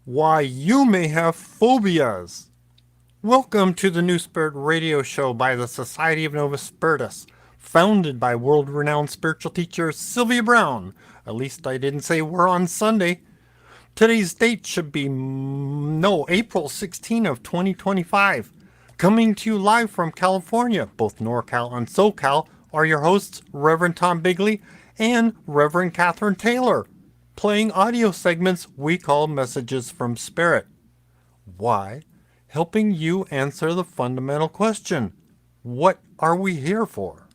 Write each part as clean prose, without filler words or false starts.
why you may have phobias. Welcome to the New Spirit Radio Show by the Society of Novus Spiritus, founded by world-renowned spiritual teacher Sylvia Browne. At least I didn't say we're on Sunday. Today's date should be April 16 of 2025. Coming to you live from California, both NorCal and SoCal, are your hosts Reverend Tom Bigley and Reverend Catherine Taylor, playing audio segments we call Messages from Spirit. Why? Helping you answer the fundamental question: what are we here for?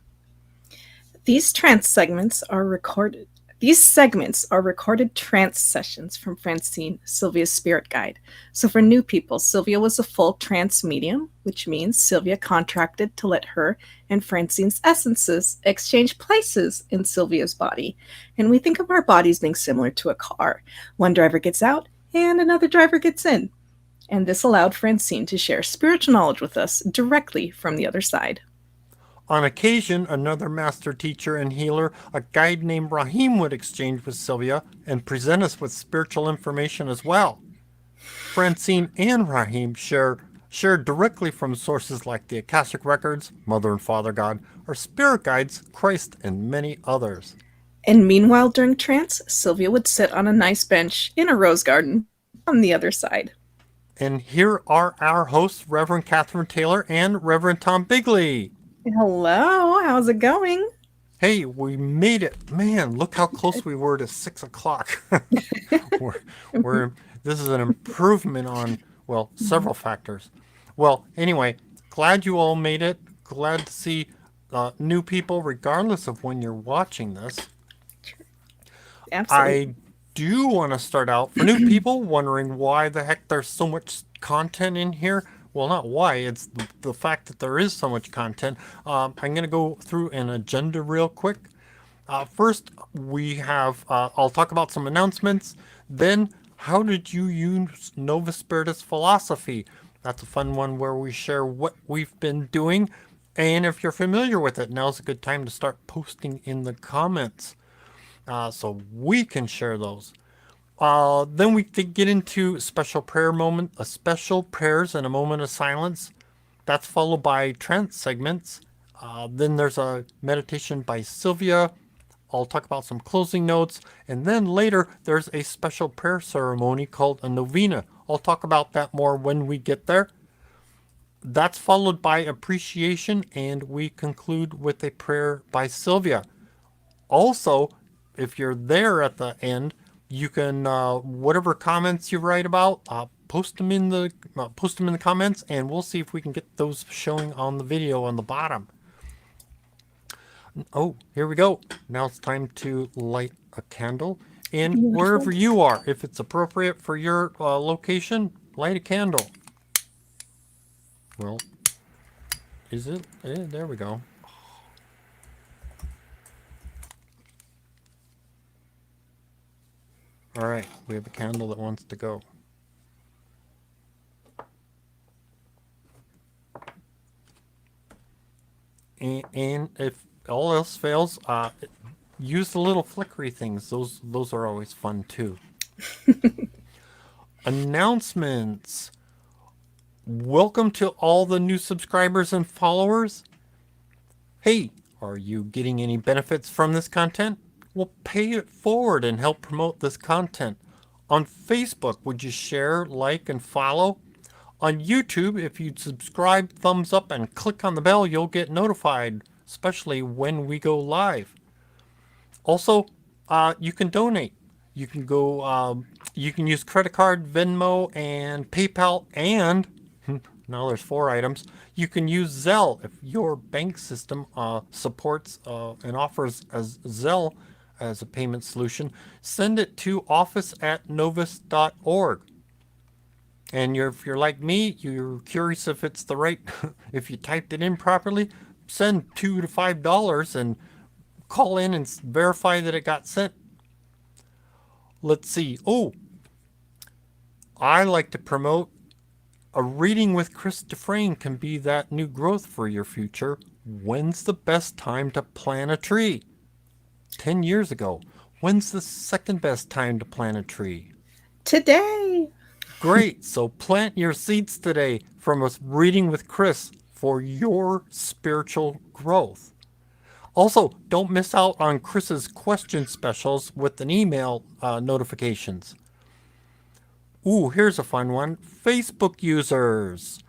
These trance segments are recorded. These segments are recorded trance sessions from Francine, Sylvia's spirit guide. So for new people, Sylvia was a full trance medium, which means Sylvia contracted to let her and Francine's essences exchange places in Sylvia's body. And we think of our bodies being similar to a car. One driver gets out and another driver gets in. And this allowed Francine to share spiritual knowledge with us directly from the other side. On occasion, another master teacher and healer, a guide named Rahim, would exchange with Sylvia and present us with spiritual information as well. Francine and Rahim share directly from sources like the Akashic Records, Mother and Father God, our spirit guides, Christ, and many others. And meanwhile, during trance, Sylvia would sit on a nice bench in a rose garden on the other side. And here are our hosts, Reverend Catherine Taylor and Reverend Tom Bigley. Hello, how's it going? Hey, we made it. Man, look how close we were to 6 o'clock. This is an improvement on, well, several factors. Well, anyway, glad you all made it. Glad to see new people, regardless of when you're watching this. Absolutely. I do want to start out for new people wondering why the heck there's so much content in here. Well, not why, it's the fact that there is so much content. I'm going to go through an agenda real quick. First, we have, I'll talk about some announcements. Then, how did you use Novus Spiritus philosophy? That's a fun one where we share what we've been doing. And if you're familiar with it, now's a good time to start posting in the comments so we can share those. Then we get into special prayer moment, a special prayers and a moment of silence. That's followed by trance segments. Then there's a meditation by Sylvia. I'll talk about some closing notes. And then later there's a special prayer ceremony called a novena. I'll talk about that more when we get there. That's followed by appreciation, and we conclude with a prayer by Sylvia. Also, if you're there at the end, you can whatever comments you write about, post them in the comments, and we'll see if we can get those showing on the video on the bottom. Oh, here we go. Now it's time to light a candle, and wherever you are, if it's appropriate for your location, light a candle. Well, is it? There we go. All right, we have a candle that wants to go. And if all else fails, use the little flickery things. Those are always fun too. Announcements. Welcome to all the new subscribers and followers. Hey, are you getting any benefits from this content? Well, pay it forward and help promote this content. On Facebook, would you share, like, and follow? On YouTube, if you subscribe, thumbs up, and click on the bell, you'll get notified, especially when we go live. Also, you can donate. You can go, you can use credit card, Venmo, and PayPal, and now there's 4 items. You can use Zelle if your bank system supports and offers as Zelle as a payment solution. Send it to office@novus.org. And if you're like me, you're curious if it's the right, if you typed it in properly, send $2 to $5 and call in and verify that it got sent. Let's see. Oh, I like to promote a reading with Chris Dufresne can be that new growth for your future. When's the best time to plant a tree? 10 years ago. When's the second best time to plant a tree? Today. Great. So plant your seeds today from us reading with Chris for your spiritual growth. Also, don't miss out on Chris's question specials with an email notifications. Ooh, here's a fun one. Facebook users.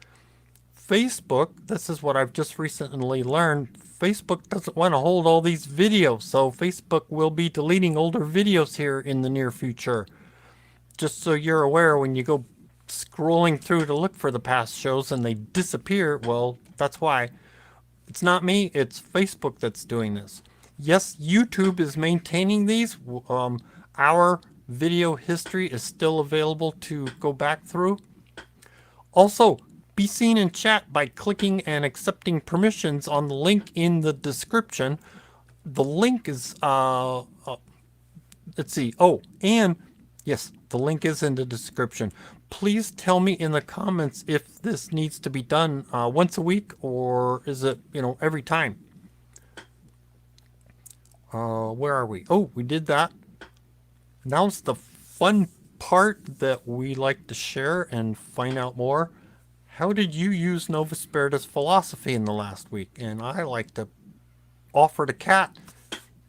Facebook, this is what I've just recently learned. Facebook doesn't want to hold all these videos, so Facebook will be deleting older videos here in the near future. Just so you're aware, when you go scrolling through to look for the past shows and they disappear, well, that's why. It's not me, it's Facebook that's doing this. Yes, YouTube is maintaining these. Our video history is still available to go back through. Also, be seen in chat by clicking and accepting permissions on the link in the description. The link is, let's see. Oh, and yes, the link is in the description. Please tell me in the comments if this needs to be done once a week or is it, every time. Where are we? Oh, we did that. Now's the fun part that we like to share and find out more. How did you use Novus Spiritus philosophy in the last week? And I like to offer to Kat.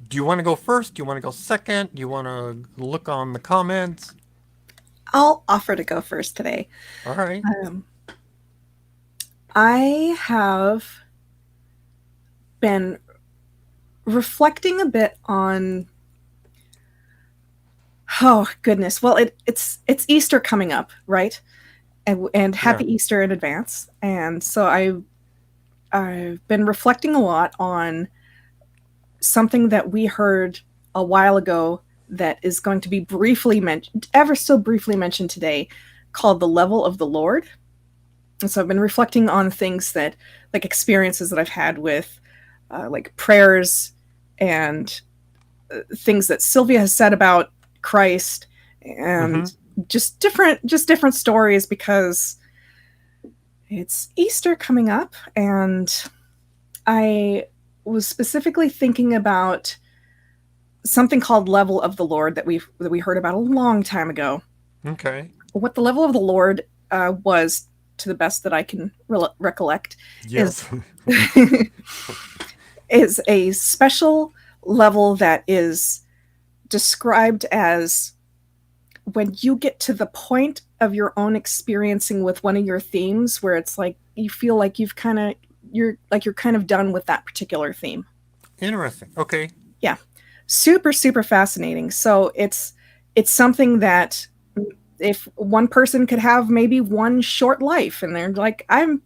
Do you want to go first? Do you want to go second? Do you want to look on the comments? I'll offer to go first today. All right. I have been reflecting a bit on, oh goodness, well it's Easter coming up, right? And happy Easter in advance. And so I've been reflecting a lot on something that we heard a while ago that is going to be briefly mentioned, ever so briefly mentioned today, called the level of the Lord. And so I've been reflecting on things that, like experiences that I've had with like prayers and things that Sylvia has said about Christ and just different stories, because it's Easter coming up. And I was specifically thinking about something called level of the Lord that we heard about a long time ago. Okay. What the level of the Lord was, to the best that I can recollect, yes. is a special level that is described as when you get to the point of your own experiencing with one of your themes where it's like you feel like you're kind of done with that particular theme. Interesting. Okay. Yeah. Super, super fascinating. So it's something that if one person could have maybe one short life and they're like, I'm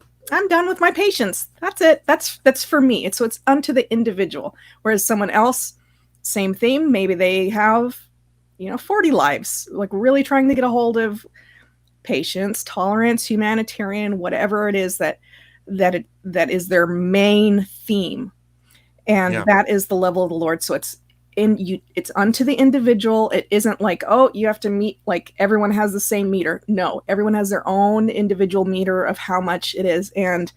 done with my patience. That's it. That's for me. So it's unto the individual. Whereas someone else, same theme, maybe they have 40 lives, like really trying to get a hold of patience, tolerance, humanitarian, whatever it is that is their main theme. And that is the level of the Lord. So it's unto the individual. It isn't like, oh, you have to meet, like everyone has the same meter. No, everyone has their own individual meter of how much it is. And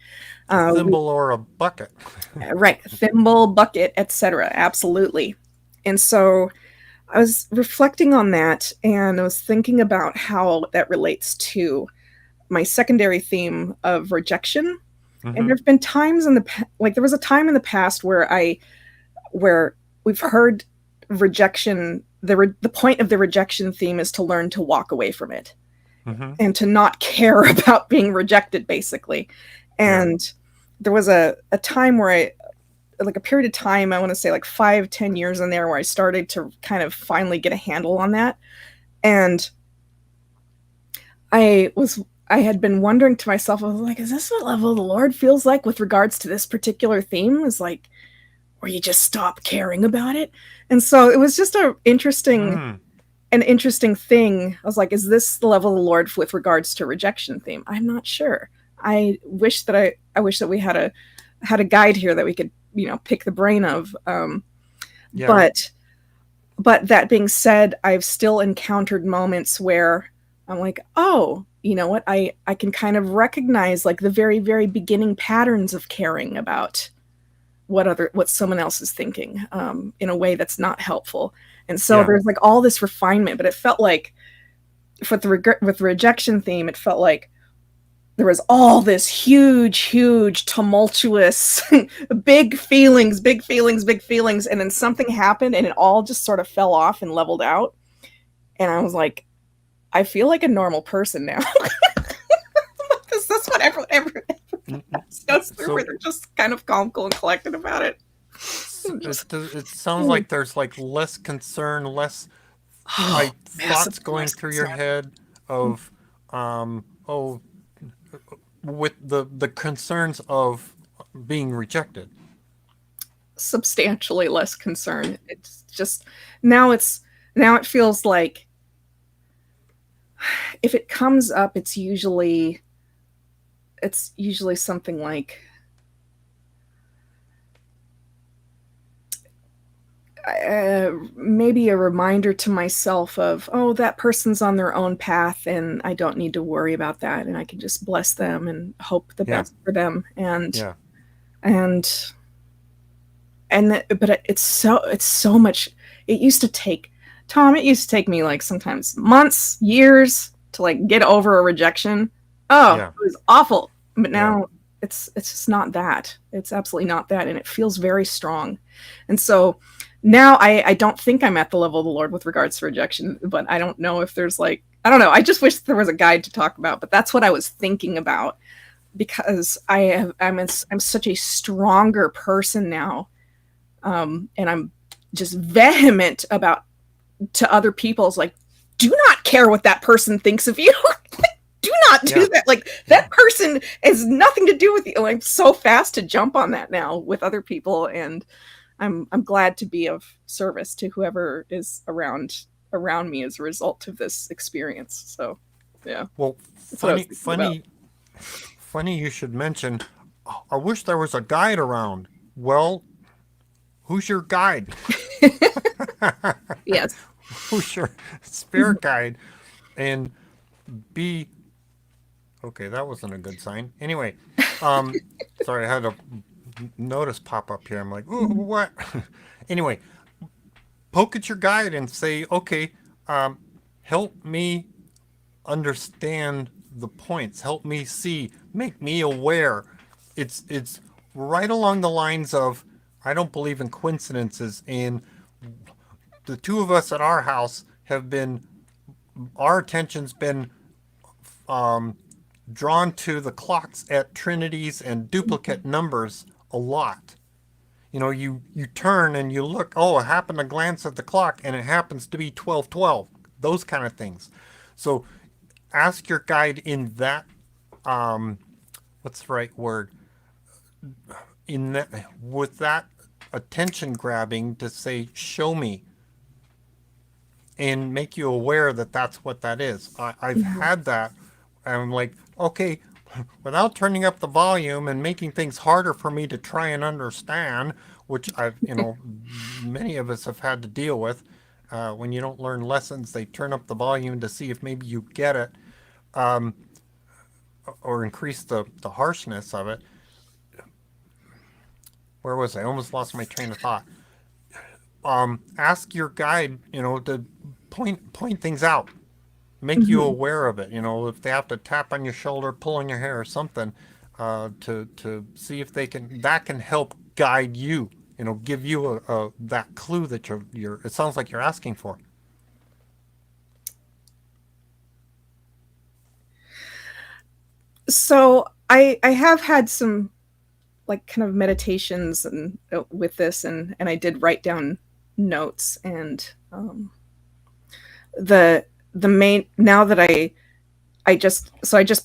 a thimble or a bucket. Right. Thimble, bucket, etc. Absolutely. And so I was reflecting on that, and I was thinking about how that relates to my secondary theme of rejection. And there have been times there was a time in the past where we've heard rejection. The point of the rejection theme is to learn to walk away from it and to not care about being rejected, basically. And there was a time where a period of time, I want to say like 5-10 years in there, where I started to kind of finally get a handle on that. And I had been wondering to myself, I was like, is this what level of the Lord feels like with regards to this particular theme? Is like, where you just stop caring about it. And so it was just an interesting thing. I was like, is this the level of the Lord with regards to rejection theme? I'm not sure. I wish that we had a guide here that we could, pick the brain of. But that being said, I've still encountered moments where I'm like, oh, you know what? I can kind of recognize like the very, very beginning patterns of caring about what someone else is thinking in a way that's not helpful. And so there's like all this refinement, but it felt like with the rejection theme, it felt like there was all this huge tumultuous big feelings, and then something happened and it all just sort of fell off and leveled out, and I was like, I feel like a normal person now. Because that's what everyone goes through, where they're just kind of calm, cool, and collected about it. It sounds like there's like less concern, less like thoughts going through your head of with the concerns of being rejected. Substantially less concern. It's just now it feels like if it comes up, it's usually something like maybe a reminder to myself of, oh, that person's on their own path and I don't need to worry about that, and I can just bless them and hope the best for them. And but it's so much. It used to take me like sometimes months, years to like get over a rejection. It was awful. But now it's just not that. It's absolutely not that, and it feels very strong. And so now I don't think I'm at the level of the Lord with regards to rejection, but I don't know if there's like, I don't know. I just wish there was a guide to talk about, but that's what I was thinking about, because I'm such a stronger person now. And I'm just vehement about to other people's like, do not care what that person thinks of you. Do not do that. Like, that person has nothing to do with you. I'm so fast to jump on that now with other people, and I'm glad to be of service to whoever is around me as a result of this experience. So, yeah. Well, funny you should mention. I wish there was a guide around. Well, who's your guide? Yes. Who's your spirit guide? And be okay. That wasn't a good sign. Anyway, sorry, I had a notice pop up here. I'm like, ooh, what? Anyway, poke at your guide and say, okay, help me understand the points. Help me see. Make me aware. It's right along the lines of, I don't believe in coincidences, and the two of us at our house have been, our attention's been drawn to the clocks at trinities and duplicate numbers a lot. You know, you turn and you look, oh, I happen to glance at the clock and it happens to be 12:12. Those kind of things. So ask your guide in that, what's the right word? In that, with that attention grabbing, to say, show me, and make you aware that that's what that is. I've had that. I'm like, okay, without turning up the volume and making things harder for me to try and understand, which many of us have had to deal with. When you don't learn lessons, they turn up the volume to see if maybe you get it, or increase the harshness of it. Where was I? Almost lost my train of thought. Ask your guide, to point things out, make you aware of it. If they have to tap on your shoulder, pull on your hair, or something, to see if that can help guide you. Give you that clue that you're. It sounds like you're asking for. So I have had some like kind of meditations and with this, and I did write down notes, and the main, now that I just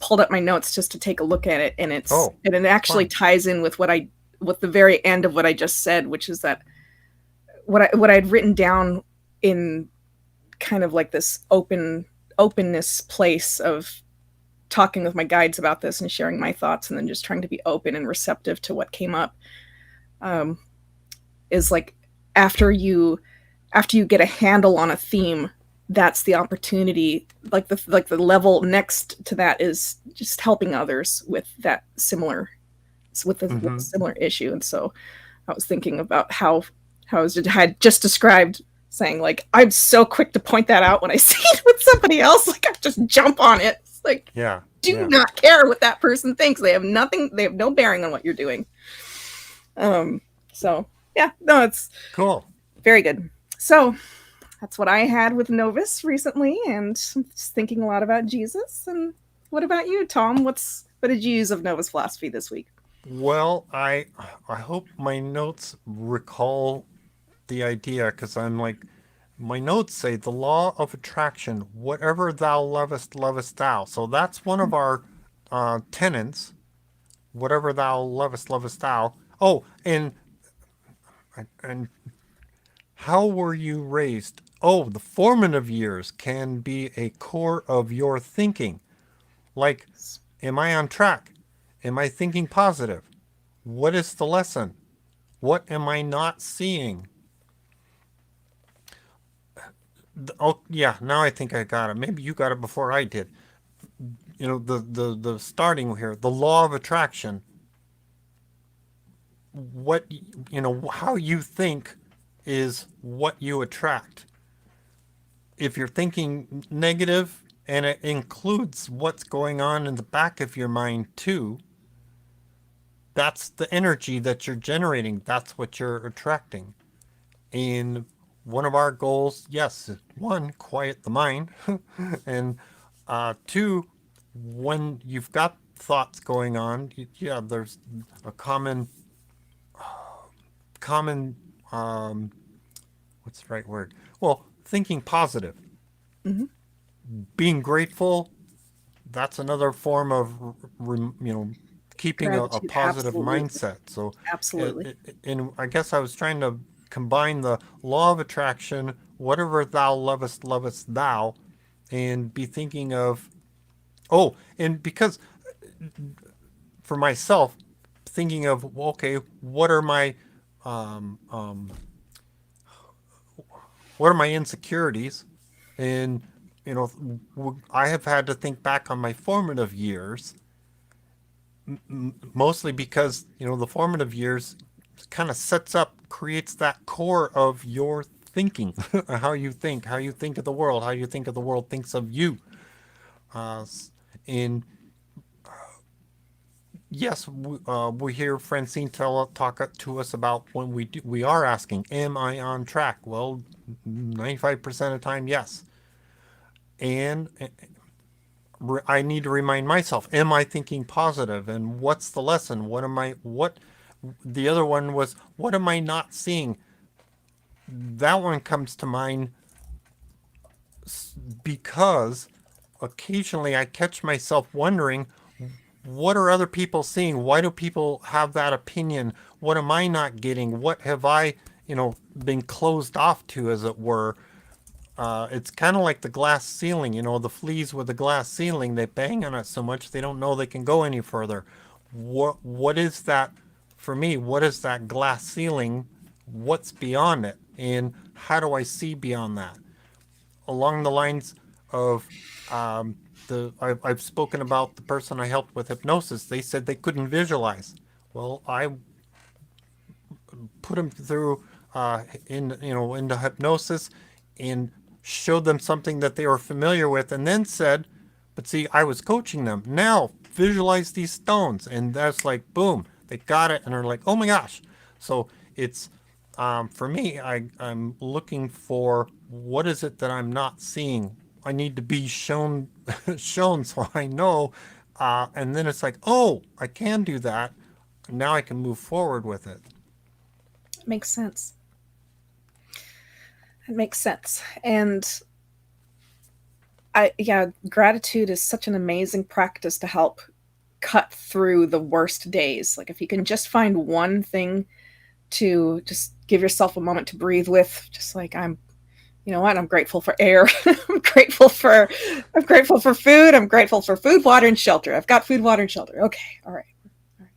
pulled up my notes just to take a look at it, and it actually ties in with with the very end of what I just said, which is that what I'd written down in kind of like this openness place of talking with my guides about this and sharing my thoughts, and then just trying to be open and receptive to what came up, is like after you get a handle on a theme, that's the opportunity. Like the level next to that is just helping others with that similar issue. And so I was thinking about how I had just described saying like, I'm so quick to point that out when I see it with somebody else. Like I just jump on it. It's like, Yeah. do not care what that person thinks. They have no bearing on what you're doing. So yeah, no, it's Cool. very good. So that's what I had with Novus recently, and I'm just thinking a lot about Jesus. And what about you, Tom? What did you use of Novus philosophy this week? Well, I hope my notes recall the idea, because I'm like, my notes say the law of attraction, whatever thou lovest, lovest thou. So that's one of our tenets. Whatever thou lovest, lovest thou. Oh, and how were you raised? Oh, the formative years can be a core of your thinking. Like, am I on track? Am I thinking positive? What is the lesson? What am I not seeing? Oh, yeah, now I think I got it. Maybe you got it before I did. You know, the starting here, the law of attraction. What, how you think is what you attract. If you're thinking negative, and it includes what's going on in the back of your mind too, that's the energy that you're generating. That's what you're attracting. And one of our goals, yes, one, quiet the mind, and two, when you've got thoughts going on, yeah, there's a common, what's the right word? Well, thinking positive, Mm-hmm. being grateful. That's another form of, keeping a Gratitude, positive absolutely, mindset. So, absolutely. and I guess I was trying to combine the law of attraction, whatever thou lovest, lovest thou, and be thinking of, oh, and because for myself, thinking of, well, okay, um, um, what are my insecurities? And, I have had to think back on my formative years, mostly because, the formative years kind of creates that core of your thinking, how you think of the world, how you think of the world thinks of you. Uh, and yes, we hear Francine talk to us about when we are asking, am I on track? Well, 95% of the time, yes. And I need to remind myself, am I thinking positive? And what's the lesson? What, the other one was, what am I not seeing? That one comes to mind because occasionally I catch myself wondering, what are other people seeing? Why do people have that opinion? What am I not getting? What have I, been closed off to, as it were? It's kind of like the glass ceiling, the fleas with the glass ceiling. They bang on it so much they don't know they can go any further. What is that for me? What is that glass ceiling? What's beyond it? And how do I see beyond that? Along the lines of I've spoken about the person I helped with hypnosis. They said they couldn't visualize. Well, I put them through into hypnosis and showed them something that they were familiar with, and then said, "But see, I was coaching them. Now visualize these stones," and that's like boom, they got it, and they're like, "Oh my gosh!" So it's for me, I'm looking for what is it that I'm not seeing. I need to be shown shown so I know, and then it's like, oh, I can do that. Now I can move forward with it. Makes sense. It makes sense. And gratitude is such an amazing practice to help cut through the worst days. Like if you can just find one thing to just give yourself a moment to breathe with, just like you know what, I'm grateful for air. I'm grateful for food. I'm grateful for food, water, and shelter. I've got food, water, and shelter. Okay, all right.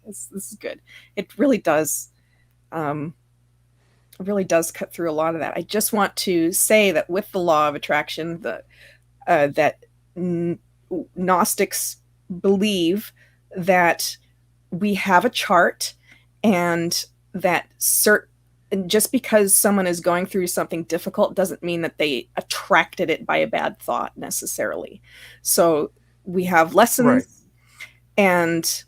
This is good. It really does. It really does cut through a lot of that. I just want to say that with the law of attraction, that Gnostics believe that we have a chart, and that just because someone is going through something difficult doesn't mean that they attracted it by a bad thought necessarily. So we have lessons, Right.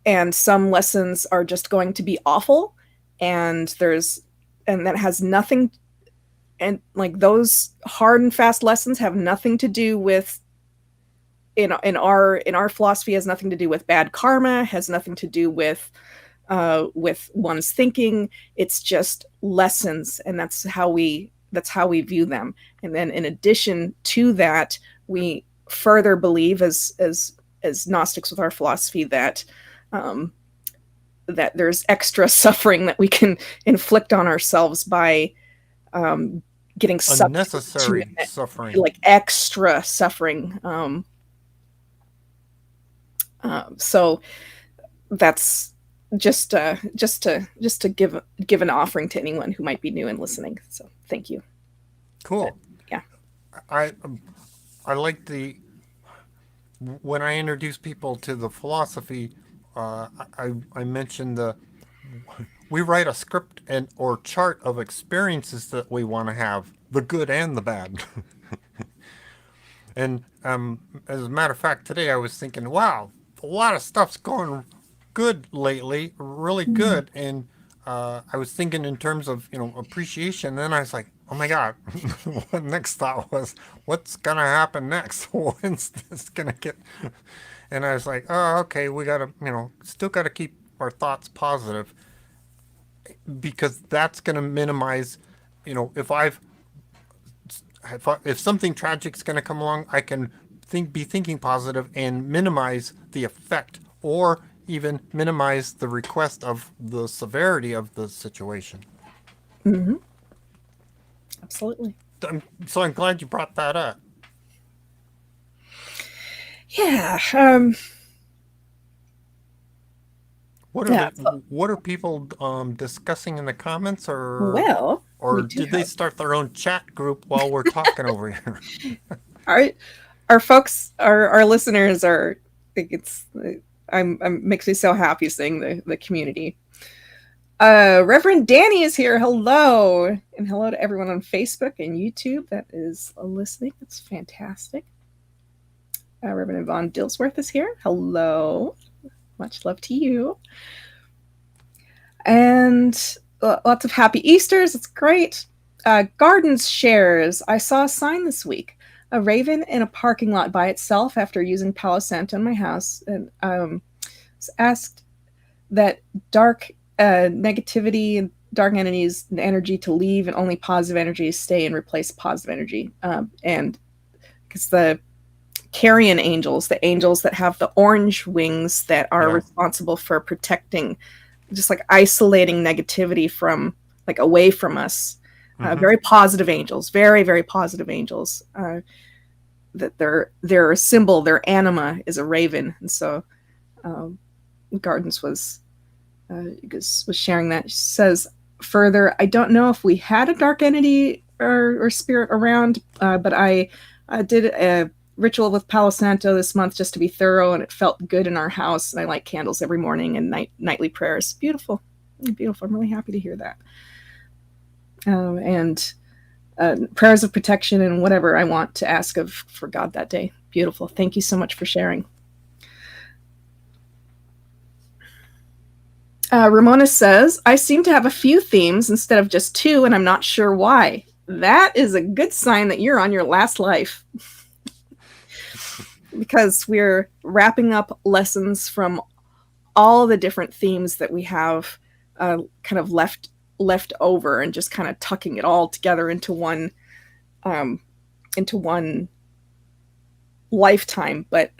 and some lessons are just going to be awful, and that has nothing, and like those hard and fast lessons have nothing to do with, in our philosophy, has nothing to do with bad karma, has nothing to do with one's thinking. It's just lessons, and that's how we view them. And then in addition to that, we further believe as Gnostics with our philosophy that that there's extra suffering that we can inflict on ourselves by getting Unnecessary suffering, like extra suffering. So that's just to give an offering to anyone who might be new and listening. So thank you. cool. Yeah. I like when I introduce people to the philosophy, I mentioned we write a script or chart of experiences that we want to have, the good and the bad. And as a matter of fact, today I was thinking, wow, a lot of stuff's going good lately, really good. And I was thinking in terms of appreciation. And then I was like, oh my god, what next thought was, what's gonna happen next? When's this gonna get? And I was like, oh, okay, we gotta still gotta keep our thoughts positive, because that's gonna minimize, if something tragic's going to come along, I can be thinking positive and minimize the effect, or even minimize the request of the severity of the situation. Mm-hmm. Absolutely. So I'm glad you brought that up. Yeah. What are people discussing in the comments, or did they start their own chat group while we're talking over here? Our folks, our listeners are. Makes me so happy seeing the community. Reverend Danny is here. Hello, and hello to everyone on Facebook and YouTube that is listening. That's fantastic. Reverend Yvonne Dillsworth is here. Hello. Much love to you. And lots of happy Easters. It's great. Gardens shares. I saw a sign this week. A raven in a parking lot by itself after using Palo Santo in my house. And was asked that dark negativity and dark entities and energy to leave, and only positive energies stay and replace positive energy. And because the carrion angels, the angels that have the orange wings that are responsible for protecting, just like isolating negativity from, like, away from us. Very positive angels, very, very positive angels. That their symbol, their anima is a raven. And so Gardens was sharing that. She says further, I don't know if we had a dark entity or spirit around, but I did a ritual with Palo Santo this month just to be thorough, and it felt good in our house. And I light candles every morning and nightly prayers. Beautiful. Beautiful. I'm really happy to hear that. And prayers of protection and whatever I want to ask for God that day. Beautiful. Thank you so much for sharing. Ramona says, I seem to have a few themes instead of just two, and I'm not sure why. That is a good sign that you're on your last life. Because we're wrapping up lessons from all the different themes that we have kind of left over, and just kind of tucking it all together into one lifetime. But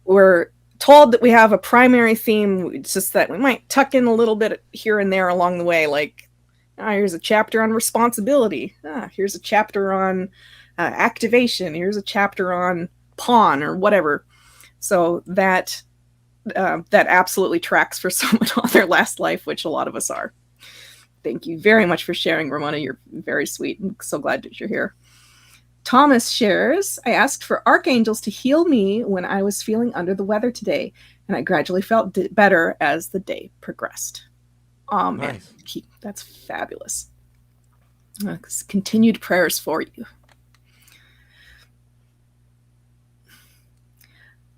we're told that we have a primary theme. It's just that we might tuck in a little bit here and there along the way, like here's a chapter on responsibility, here's a chapter on activation, here's a chapter on pawn or whatever. So that absolutely tracks for someone on their last life, which a lot of us are. Thank you very much for sharing, Ramona. You're very sweet. I'm so glad that you're here. Thomas shares, I asked for archangels to heal me when I was feeling under the weather today, and I gradually felt better as the day progressed. Oh man, Nice. that's fabulous. Continued prayers for you.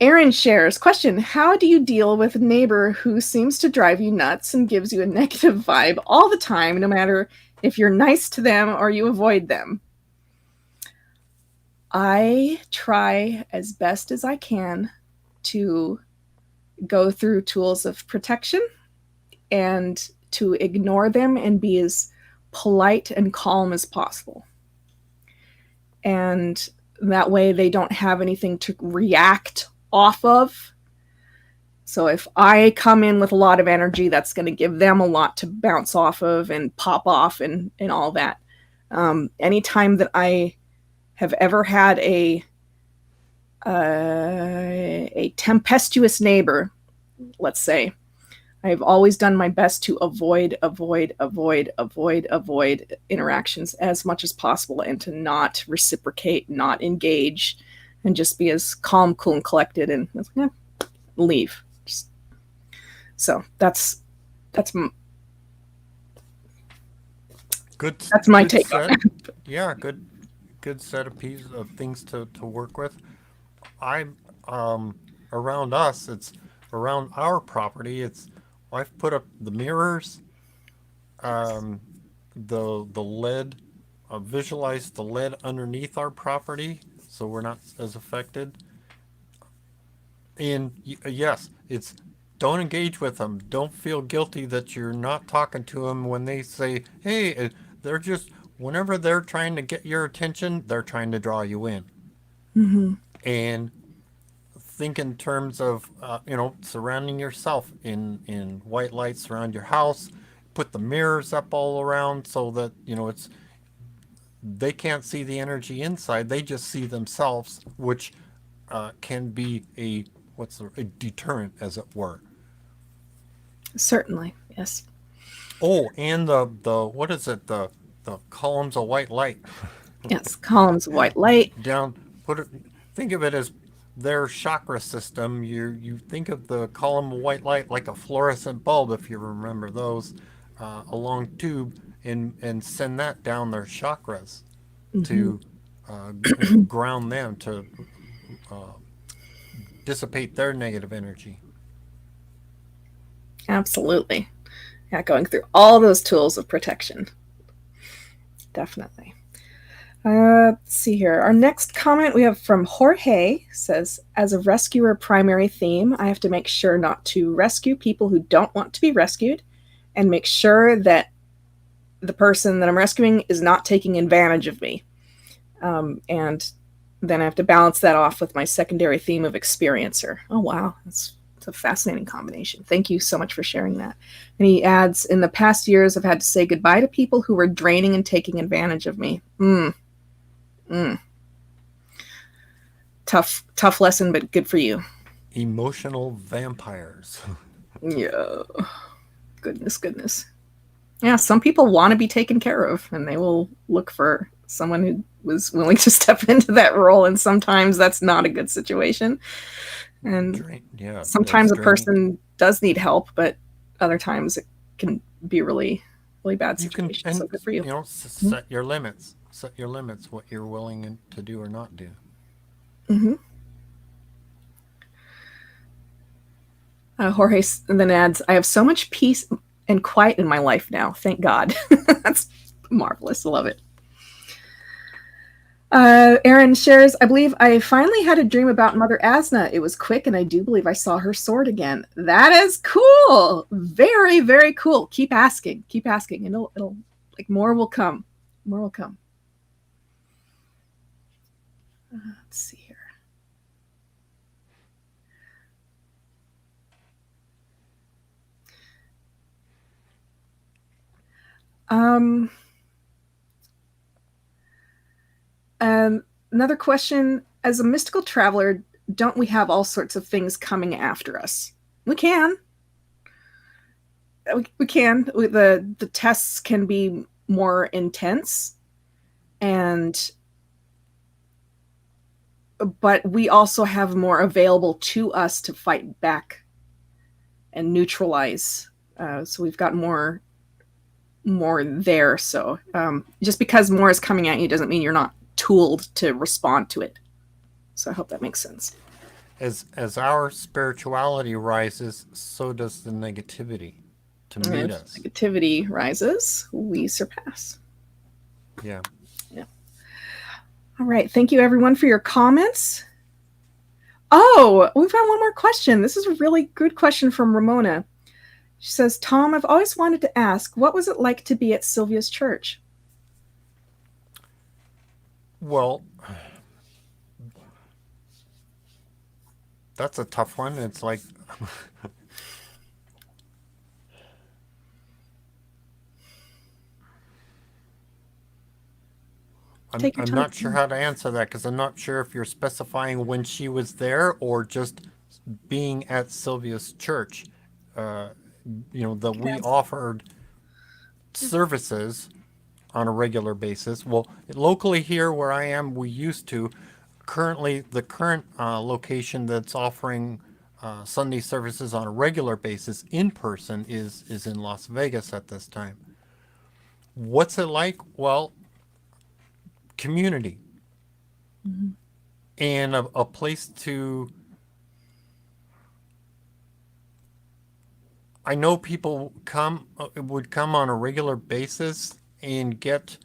Aaron shares, question, how do you deal with a neighbor who seems to drive you nuts and gives you a negative vibe all the time, no matter if you're nice to them or you avoid them? I try as best as I can to go through tools of protection and to ignore them and be as polite and calm as possible. And that way they don't have anything to react off of. So if I come in with a lot of energy, that's going to give them a lot to bounce off of and pop off and all that. Anytime that I have ever had a tempestuous neighbor, let's say, I've always done my best to avoid interactions as much as possible and to not reciprocate, not engage, and just be as calm, cool, and collected and leave. So that's Good. That's my good take set. on it. Yeah, good set of pieces of things to work with. I'm around us. It's around our property. I've put up the mirrors, um, the lead, visualize the lead underneath our property, so we're not as affected. And yes, it's don't engage with them. Don't feel guilty that you're not talking to them when they say, "Hey," they're just whenever they're trying to get your attention, they're trying to draw you in. Mm-hmm. And think in terms of surrounding yourself in white lights around your house. Put the mirrors up all around so that it's they can't see the energy inside. They just see themselves, which can be a deterrent, as it were. Certainly, yes. Oh, and the what is it? The columns of white light Yes, columns of white light. down. Put it. Think of it as their chakra system. You think of the column of white light like a fluorescent bulb, if you remember those, a long tube, and send that down their chakras Mm-hmm. to ground them to uh, dissipate their negative energy. Absolutely. Yeah, going through all those tools of protection. Definitely. Let's see here. Our next comment we have from Jorge says, as a rescuer primary theme, I have to make sure not to rescue people who don't want to be rescued and make sure that the person that I'm rescuing is not taking advantage of me. And then I have to balance that off with my secondary theme of experiencer. Oh, wow. It's a fascinating combination. Thank you so much for sharing that. And he adds, in the past years, I've had to say goodbye to people who were draining and taking advantage of me. Tough lesson, but good for you. Emotional vampires. Yeah. Goodness. Yeah, some people want to be taken care of, and they will look for someone who was willing to step into that role, and sometimes that's not a good situation. And sometimes a person does need help, but other times it can be a really, really bad situation. So good for you. Set your limits. Set your limits, what you're willing to do or not do. Mm-hmm. Jorge then adds, I have so much peace and quiet in my life now. Thank God. That's marvelous. Love it. Aaron shares, I believe I finally had a dream about Mother Asna. It was quick, and I do believe I saw her sword again. That is cool. Very, very cool. Keep asking. And it'll like more will come. Let's see here. Another question, as a mystical traveler, don't we have all sorts of things coming after us? We can. We can. The tests can be more intense, but we also have more available to us to fight back and neutralize So we've got more there. So just because more is coming at you doesn't mean you're not tooled to respond to it. So I hope that makes sense. As our spirituality rises, so does the negativity to meet us. Negativity rises, we surpass. Yeah. Yeah. All right. Thank you, everyone, for your comments. Oh, we've got one more question. This is a really good question from Ramona. She says, Tom, I've always wanted to ask, what was it like to be at Sylvia's church? Well, that's a tough one. It's like I'm not sure how to answer that, because I'm not sure if you're specifying when she was there or just being at Sylvia's church. That we offered services on a regular basis. Well, locally here where I am, we used to. Currently, the current location that's offering Sunday services on a regular basis in person is in Las Vegas at this time. What's it like? Well, community. Mm-hmm. And a place to... I know people would come on a regular basis and get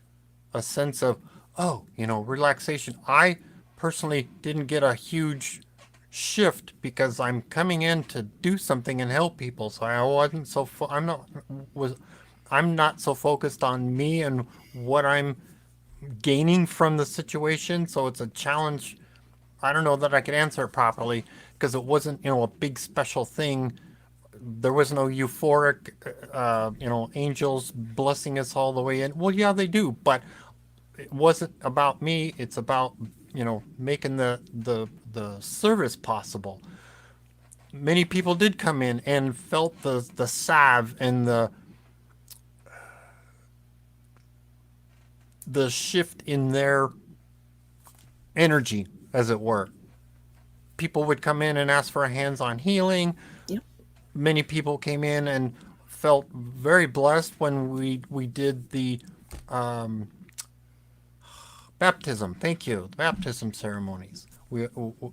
a sense of, relaxation. I personally didn't get a huge shift because I'm coming in to do something and help people. So I wasn't so I'm not so focused on me and what I'm gaining from the situation. So it's a challenge. I don't know that I could answer it properly because it wasn't, a big special thing. There was no euphoric, angels blessing us all the way in. Well, yeah, they do, but it wasn't about me. It's about, making the service possible. Many people did come in and felt the salve and the shift in their energy, as it were. People would come in and ask for a hands-on healing. Many people came in and felt very blessed when we did the baptism. Thank you. The baptism ceremonies.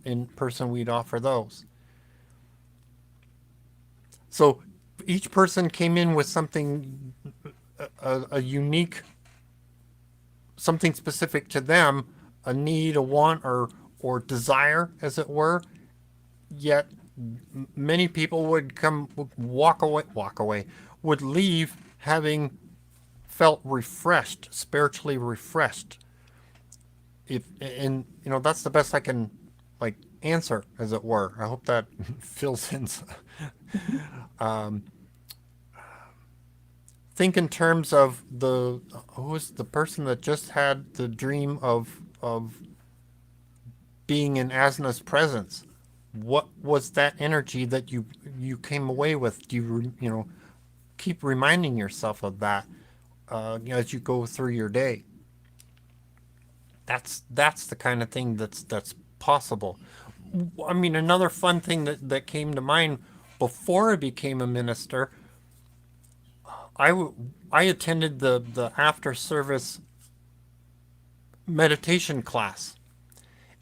In person, we'd offer those. So each person came in with something, a unique, something specific to them, a need, a want, or desire, as it were. Yet many people would walk away, would leave having felt refreshed, spiritually refreshed. That's the best I can answer, as it were. I hope that fills in. Think in terms of who was the person that just had the dream of being in Asna's presence. What was that energy that you came away with? Do you keep reminding yourself of that as you go through your day? That's the kind of thing that's possible. I mean, another fun thing that came to mind before I became a minister, I attended the after service meditation class,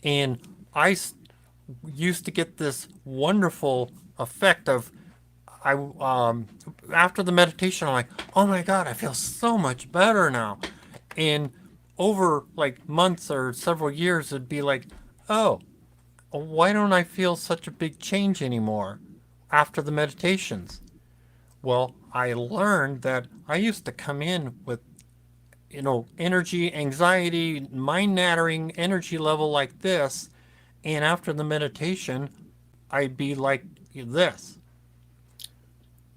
and I used to get this wonderful effect of after the meditation, I'm like, oh my God, I feel so much better now. And over months or several years, it'd be like, oh, why don't I feel such a big change anymore after the meditations? Well, I learned that I used to come in with energy, anxiety, mind-nattering energy level like this, and after the meditation, I'd be like this.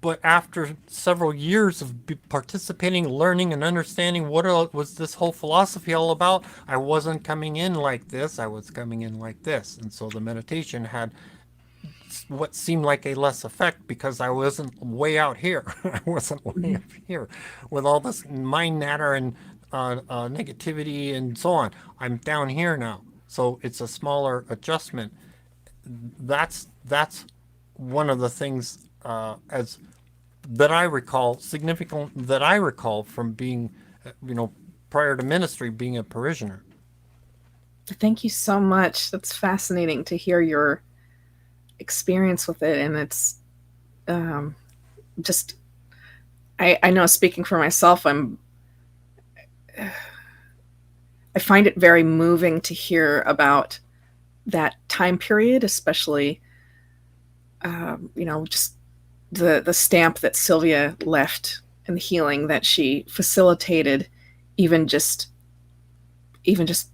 But after several years of participating, learning, and understanding what was this whole philosophy all about, I wasn't coming in like this, I was coming in like this. And so the meditation had what seemed like a less effect because I wasn't way out here. I wasn't way up here with all this mind matter and negativity and so on. I'm down here now. So it's a smaller adjustment. That's one of the things as that I recall, significant that I recall from being, prior to ministry, being a parishioner. Thank you so much. That's fascinating to hear your experience with it, and it's um, just I know speaking for myself, I find it very moving to hear about that time period, especially just the stamp that Sylvia left and the healing that she facilitated, even just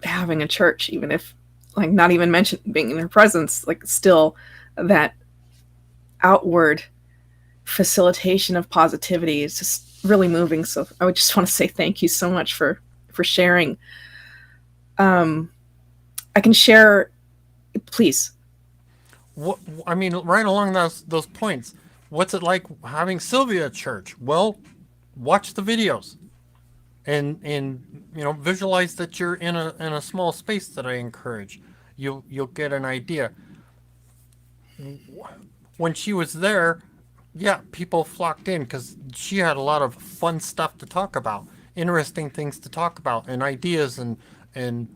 having a church, even if like not even mention being in her presence, like still that outward facilitation of positivity is just really moving. So I would just want to say thank you so much for sharing. I can share, please. What I mean, right along those points. What's it like having Sylvia at church? Well, watch the videos and visualize that you're in a small space that I encourage. You'll get an idea. When she was there, yeah, people flocked in because she had a lot of fun stuff to talk about, interesting things to talk about, and ideas and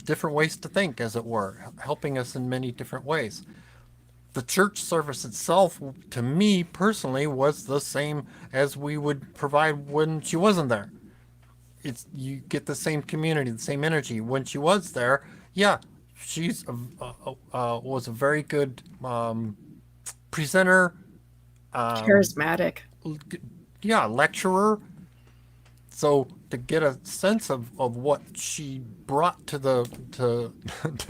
different ways to think, as it were, helping us in many different ways. The church service itself, to me personally, was the same as we would provide when she wasn't there. It's you get the same community, the same energy. When she was there, yeah, she's was a very good presenter, um, Charismatic. yeah, lecturer. So to get a sense of what she brought to the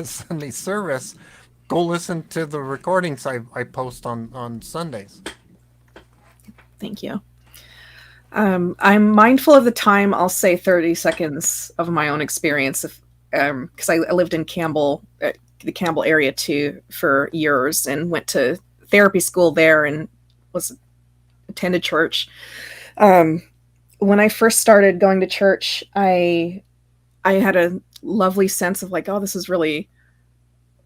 Sunday service, go listen to the recordings I post on Sundays. Thank you. I'm mindful of the time. I'll say 30 seconds of my own experience, because I lived in the Campbell area too, for years, and went to therapy school there and was attended church. Um, when I first started going to church, I had a lovely sense of like, oh, this is really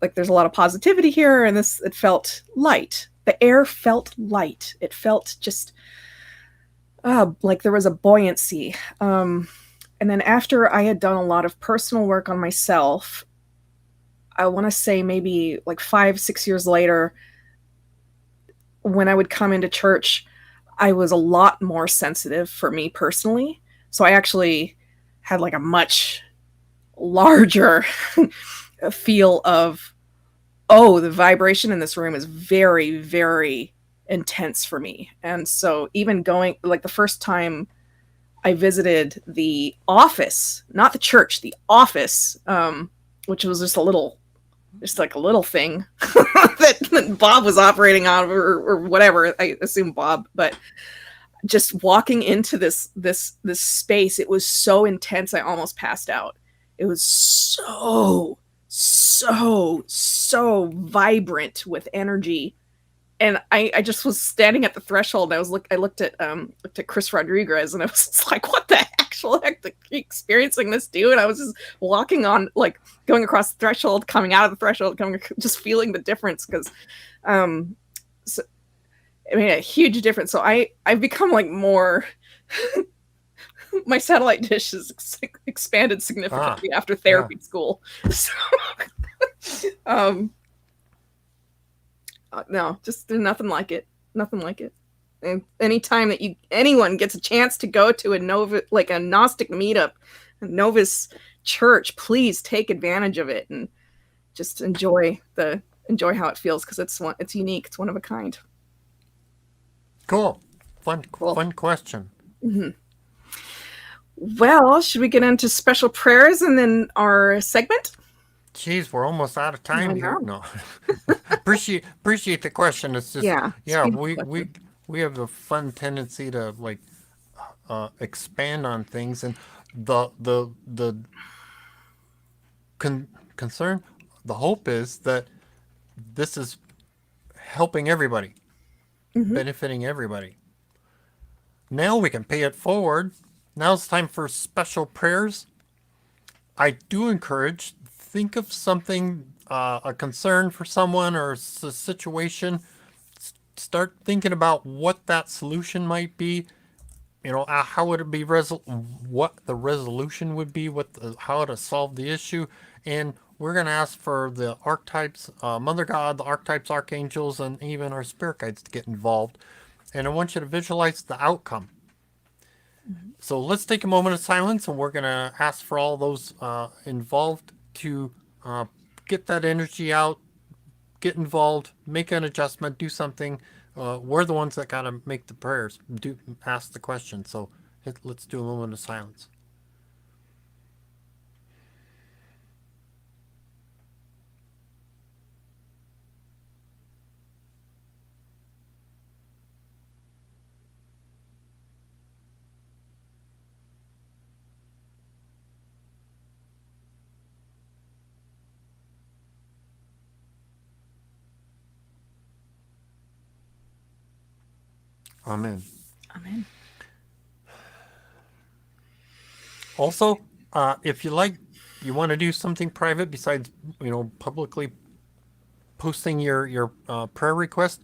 like there's a lot of positivity here, and it felt light. The air felt light. It felt just like there was a buoyancy. And then after I had done a lot of personal work on myself, I want to say maybe like 5, 6 years later, when I would come into church, I was a lot more sensitive for me personally. So I actually had like a much larger feel of, oh, the vibration in this room is very, very intense for me. And so even going, like the first time I visited the office, not the church, the office, which was just like a little thing that Bob was operating on, or whatever. I assume Bob, but just walking into this space, it was so intense. I almost passed out. It was so vibrant with energy, and I just was standing at the threshold. I looked at Chris Rodriguez, and I was just like, what the actual heck are you experiencing this, dude? And I was just walking on, like going across the threshold, coming out of the threshold, just feeling the difference, because so, I mean, a huge difference. So I've become like more my satellite dish has expanded significantly after Yeah. therapy school. So, um, no, just nothing like it. Nothing like it. And anytime that anyone gets a chance to go to a like a Gnostic meetup, a Novus church, please take advantage of it and just enjoy how it feels, because it's unique. It's one of a kind. Cool. Cool. Fun question. Mm-hmm. Well, should we get into special prayers and then our segment? Jeez, we're almost out of time here. No, appreciate the question. It's just yeah, we have a fun tendency to like expand on things, and the concern, the hope is that this is helping everybody, benefiting everybody. Now we can pay it forward. Now it's time for special prayers. I do encourage, think of something, a concern for someone or a situation. start thinking about what that solution might be. How would it be what the resolution would be, how to solve the issue, and we're going to ask for the archetypes, Mother God, the archetypes, archangels, and even our spirit guides to get involved. And I want you to visualize the outcome. So let's take a moment of silence, and we're going to ask for all those involved to get that energy out, get involved, make an adjustment, do something. We're the ones that got to make the prayers, ask the question. So let's do a moment of silence. Amen. Amen. Also, if you want to do something private besides, publicly posting your prayer request,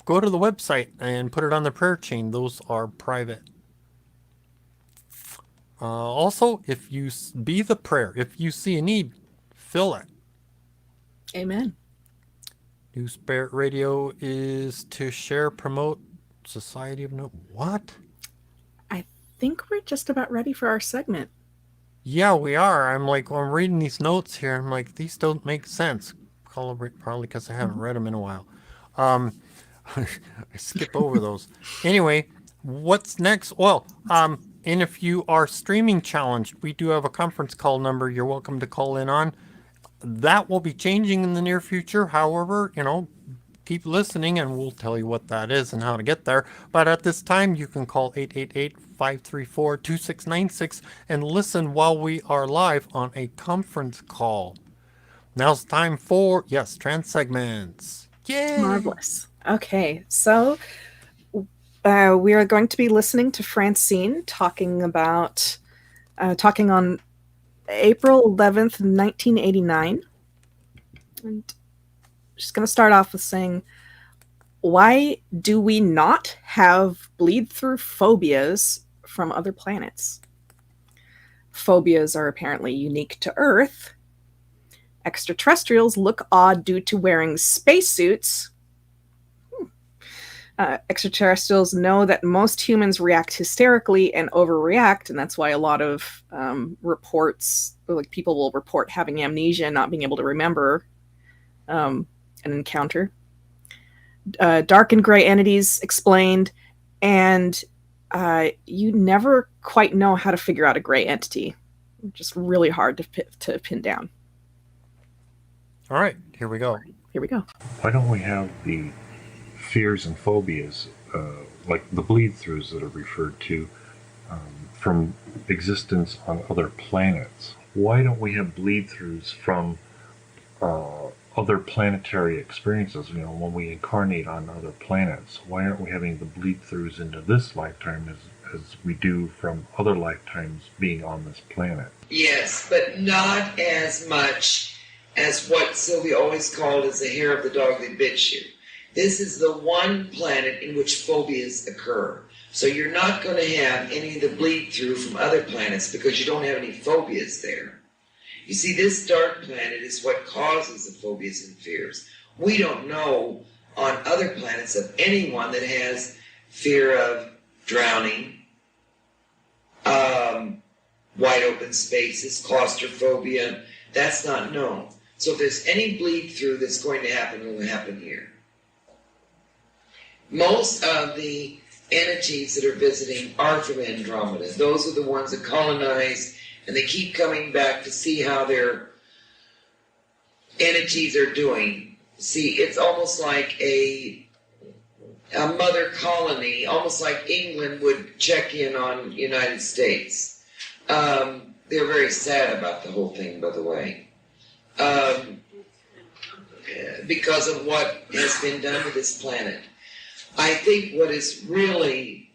go to the website and put it on the prayer chain. Those are private. Also, if you be the prayer, if you see a need, fill it. Amen. New Spirit Radio is to share, promote, Society of No. What? I think we're just about ready for our segment. Yeah, we are. I'm reading these notes here. I'm like, these don't make sense. Probably because I haven't read them in a while. I skip over those. Anyway, what's next? Well, and if you are streaming challenged, we do have a conference call number you're welcome to call in on. That will be changing in the near future. However, keep listening and we'll tell you what that is and how to get there. But at this time, you can call 888-534-2696 and listen while we are live on a conference call. Now's time for, trance segments. Yay! Marvelous. Okay, so we are going to be listening to Francine talking on April 11th, 1989. And she's going to start off with saying, why do we not have bleed-through phobias from other planets? Phobias are apparently unique to Earth. Extraterrestrials look odd due to wearing spacesuits. Extraterrestrials know that most humans react hysterically and overreact, and that's why a lot of reports, people will report having amnesia and not being able to remember an encounter. Dark and gray entities explained, and you never quite know how to figure out a gray entity. Just really hard to pin down. All right, here we go. Why don't we have the fears and phobias, like the bleed-throughs that are referred to, from existence on other planets? Why don't we have bleed-throughs from other planetary experiences? When we incarnate on other planets, why aren't we having the bleed-throughs into this lifetime as we do from other lifetimes being on this planet? Yes, but not as much as what Sylvia always called as the hair of the dog that bit you. This is the one planet in which phobias occur. So you're not going to have any of the bleed through from other planets because you don't have any phobias there. You see, this dark planet is what causes the phobias and fears. We don't know on other planets of anyone that has fear of drowning, wide open spaces, claustrophobia. That's not known. So if there's any bleed through that's going to happen, it will happen here. Most of the entities that are visiting are from Andromeda. Those are the ones that colonize, and they keep coming back to see how their entities are doing. See, it's almost like a mother colony, almost like England would check in on United States. They're very sad about the whole thing, by the way. Because of what has been done to this planet. I think what is really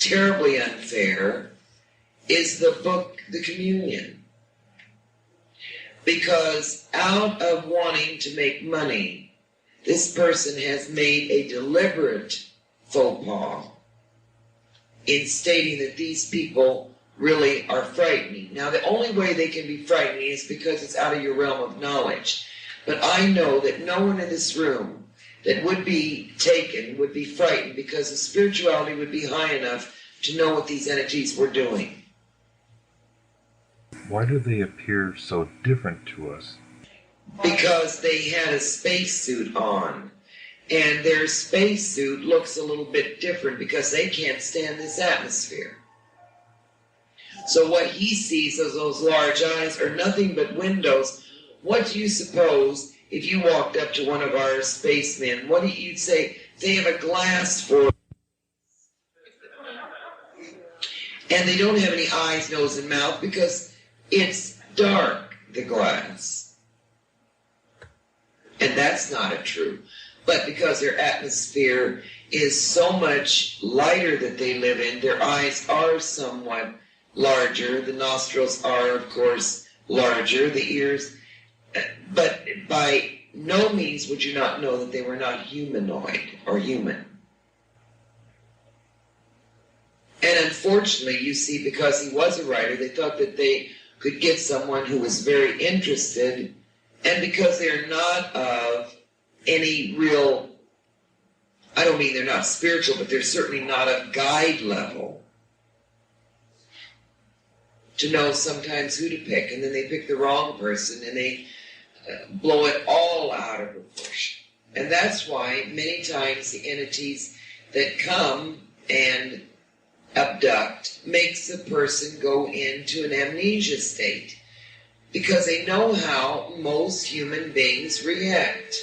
terribly unfair is the book, The Communion. Because out of wanting to make money, this person has made a deliberate faux pas in stating that these people really are frightening. Now, the only way they can be frightening is because it's out of your realm of knowledge. But I know that no one in this room that would be taken would be frightened, because the spirituality would be high enough to know what these entities were doing. Why do they appear so different to us? Because they had a spacesuit on. And their spacesuit looks a little bit different because they can't stand this atmosphere. So what he sees as those large eyes are nothing but windows. What do you suppose if you walked up to one of our spacemen? What do you'd say? They have a glass for, and they don't have any eyes, nose, and mouth because it's dark, the glass. And that's not a true. But because their atmosphere is so much lighter that they live in, their eyes are somewhat larger. The nostrils are, of course, larger. The ears. But by no means would you not know that they were not humanoid or human. And unfortunately, you see, because he was a writer, they thought that they could get someone who was very interested, and because they're not of any real, I don't mean they're not spiritual, but they're certainly not of guide level, to know sometimes who to pick, and then they pick the wrong person, and they blow it all out of proportion. And that's why many times the entities that come and abduct makes a person go into an amnesia state, because they know how most human beings react.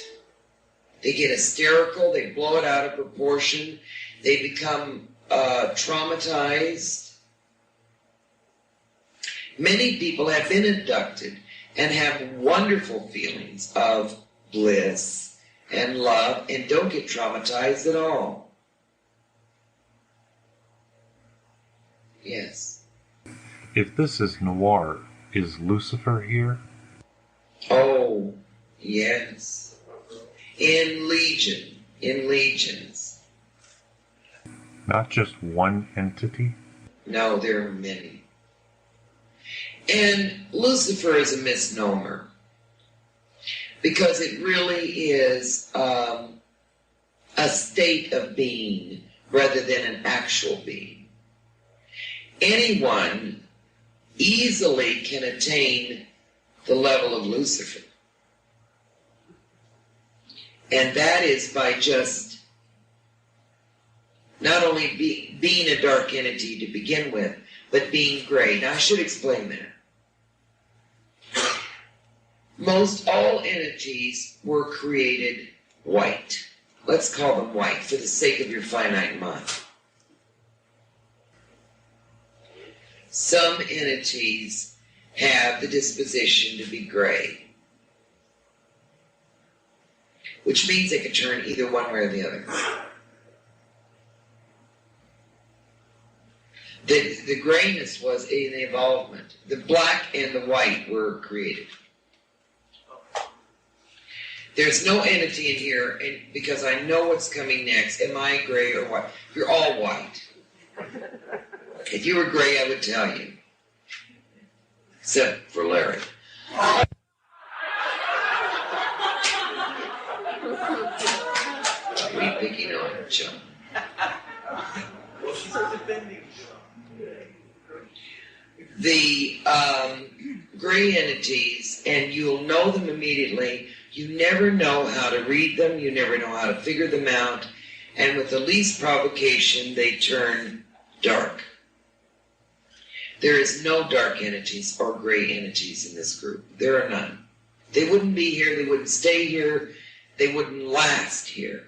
They get hysterical, they blow it out of proportion, they become traumatized. Many people have been abducted and have wonderful feelings of bliss and love and don't get traumatized at all. Yes. If this is noir, is Lucifer here? Oh, yes. In legions. Not just one entity? No, there are many. And Lucifer is a misnomer, because it really is a state of being rather than an actual being. Anyone easily can attain the level of Lucifer. And that is by just not only being a dark entity to begin with, but being gray. Now, I should explain that. Most all entities were created white. Let's call them white for the sake of your finite mind. Some entities have the disposition to be gray, which means they can turn either one way or the other. The grayness was an evolvement. The black and the white were created. There's no entity in here, and because I know what's coming next. Am I gray or white? You're all white. If you were gray, I would tell you. Except for Larry. What are you picking on, John? Well, she's defending. The gray entities, and you'll know them immediately. You never know how to read them. You never know how to figure them out. And with the least provocation, they turn dark. There is no dark entities or gray entities in this group. There are none. They wouldn't be here. They wouldn't stay here. They wouldn't last here.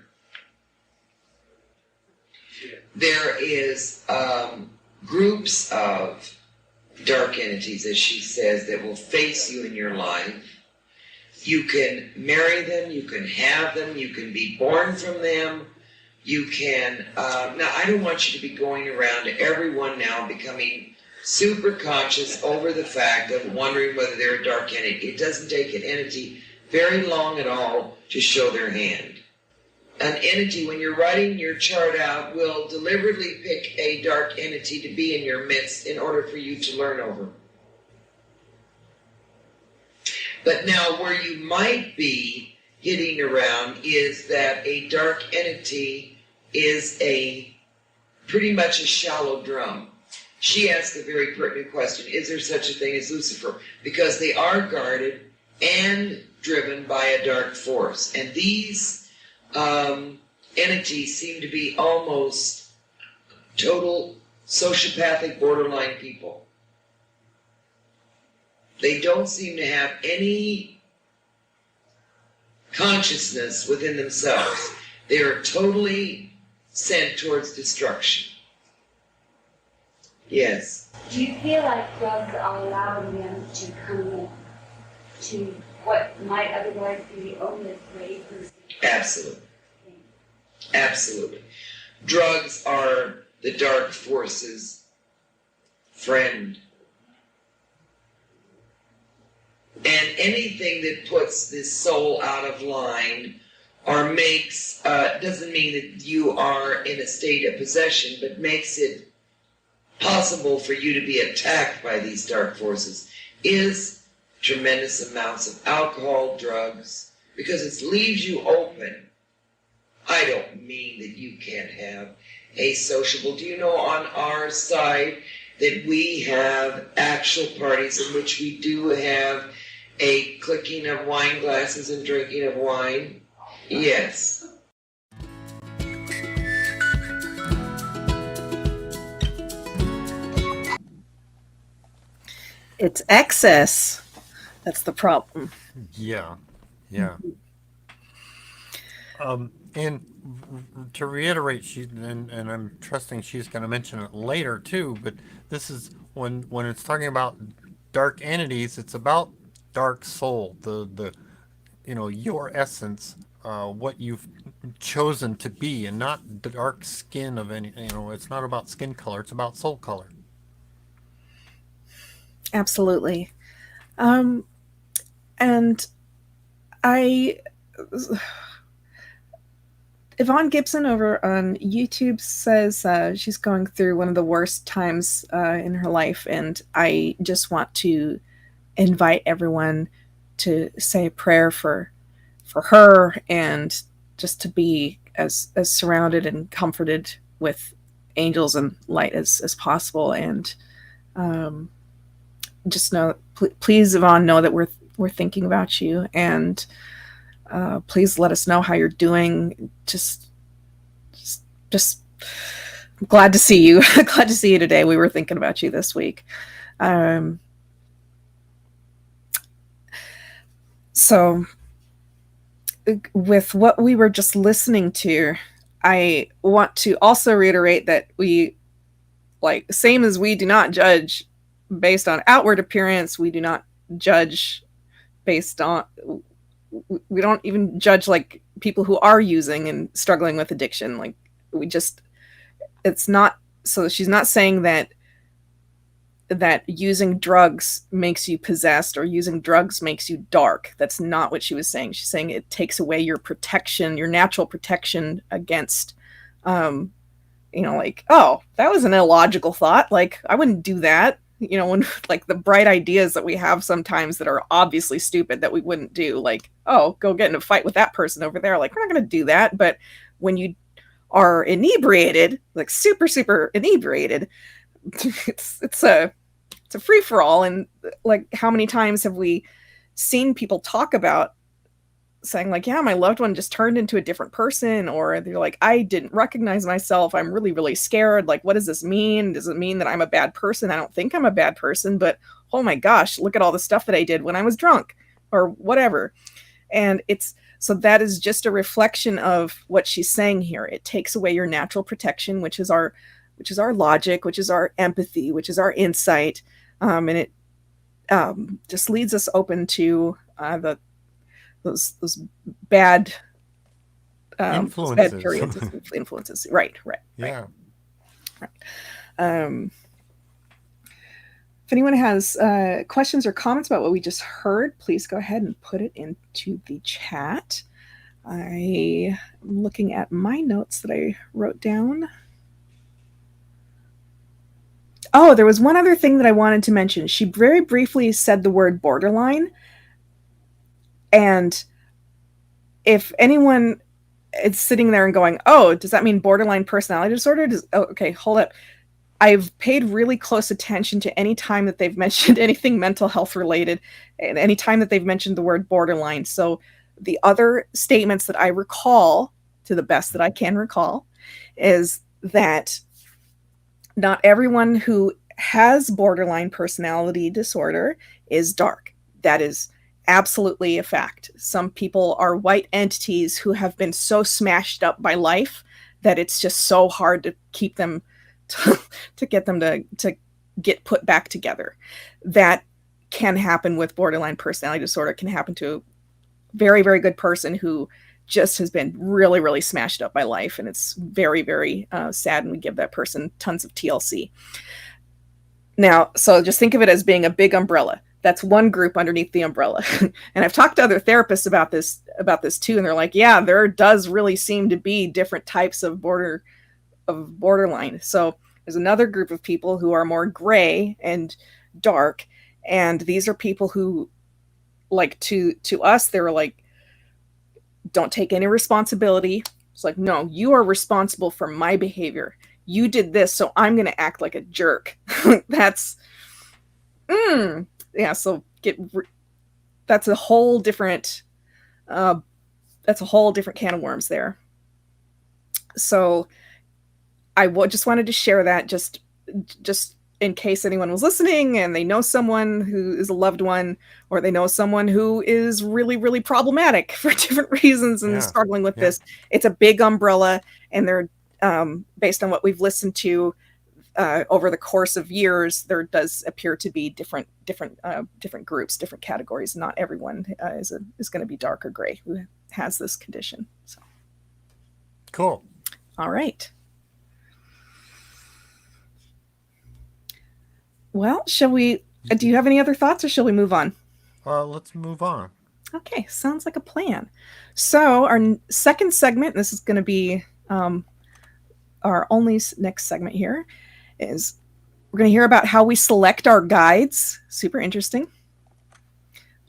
There is groups of dark entities, as she says, that will face you in your life. You can marry them, you can have them, you can be born from them, you can... now, I don't want you to be going around to everyone now becoming super conscious over the fact of wondering whether they're a dark entity. It doesn't take an entity very long at all to show their hand. an entity, when you're writing your chart out, will deliberately pick a dark entity to be in your midst in order for you to learn over. But now where you might be getting around is that a dark entity is pretty much a shallow drum. She asked a very pertinent question, is there such a thing as Lucifer? Because they are guarded and driven by a dark force. And these entities seem to be almost total sociopathic borderline people. They don't seem to have any consciousness within themselves. They are totally sent towards destruction. Yes. Do you feel like drugs are allowing them to come in to what might otherwise be the only way person? Absolutely. Absolutely. Drugs are the dark force's friend. And anything that puts this soul out of line or makes, doesn't mean that you are in a state of possession, but makes it possible for you to be attacked by these dark forces, is tremendous amounts of alcohol, drugs, because it leaves you open. I don't mean that you can't have a sociable. Do you know on our side that we have actual parties in which we do have a clicking of wine glasses and drinking of wine? Yes. It's excess. That's the problem. Yeah. And to reiterate, and I'm trusting she's going to mention it later too, but this is when it's talking about dark entities, it's about dark soul, the your essence, what you've chosen to be, and not dark skin of any. It's not about skin color; it's about soul color. Absolutely. And Yvonne Gibson over on YouTube says she's going through one of the worst times in her life, and I just want to invite everyone to say a prayer for her, and just to be as surrounded and comforted with angels and light as possible. And just know, please, Yvonne, know that we're thinking about you, and please let us know how you're doing. Just glad to see you. Glad to see you today. We were thinking about you this week. So with what we were just listening to, I want to also reiterate that we, same as we do not judge based on outward appearance, we do not judge based on, we don't even judge people who are using and struggling with addiction. It's not, so she's not saying that using drugs makes you possessed or using drugs makes you dark. That's not what she was saying. She's saying it takes away your protection, your natural protection against, oh, that was an illogical thought. I wouldn't do that. When the bright ideas that we have sometimes that are obviously stupid that we wouldn't do, oh, go get in a fight with that person over there. We're not going to do that. But when you are inebriated, super, super inebriated, it's a free for all. And how many times have we seen people talk about saying yeah, my loved one just turned into a different person, or they're I didn't recognize myself. I'm really, really scared. What does this mean? Does it mean that I'm a bad person? I don't think I'm a bad person, but oh my gosh, look at all the stuff that I did when I was drunk or whatever. And so that is just a reflection of what she's saying here. It takes away your natural protection, which is our logic, which is our empathy, which is our insight. And it just leads us open to those bad influences. Bad periods, influences. Right. Yeah. Right. If anyone has questions or comments about what we just heard, please go ahead and put it into the chat. I'm looking at my notes that I wrote down. Oh, there was one other thing that I wanted to mention. She very briefly said the word borderline. And if anyone is sitting there and going, oh, does that mean borderline personality disorder? Okay, hold up. I've paid really close attention to any time that they've mentioned anything mental health related and any time that they've mentioned the word borderline. So the other statements that I recall, to the best that I can recall, is that not everyone who has borderline personality disorder is dark. That is absolutely a fact. Some people are white entities who have been so smashed up by life that it's just so hard to keep them to get them to get put back together. That can happen with borderline personality disorder. It can happen to a very, very good person who just has been really, really smashed up by life. And it's very, very sad. And we give that person tons of TLC. Now, so just think of it as being a big umbrella. That's one group underneath the umbrella. And I've talked to other therapists about this too. And they're like, yeah, there does really seem to be different types of borderline. So there's another group of people who are more gray and dark. And these are people who, like, to us, they're like, don't take any responsibility. It's like, no, you are responsible for my behavior. You did this, so I'm going to act like a jerk. That's, yeah. So that's a whole different can of worms there. So I just wanted to share that just in case anyone was listening and they know someone who is a loved one, or they know someone who is really, really problematic for different reasons and struggling with this. It's a big umbrella, and they're based on what we've listened to over the course of years, there does appear to be different groups, different categories. Not everyone is going to be dark or gray who has this condition. So, cool. All right. Well, shall we? Do you have any other thoughts, or shall we move on? Let's move on. Okay, sounds like a plan. So our second segment, and this is going to be our only next segment here, is we're going to hear about how we select our guides. Super interesting.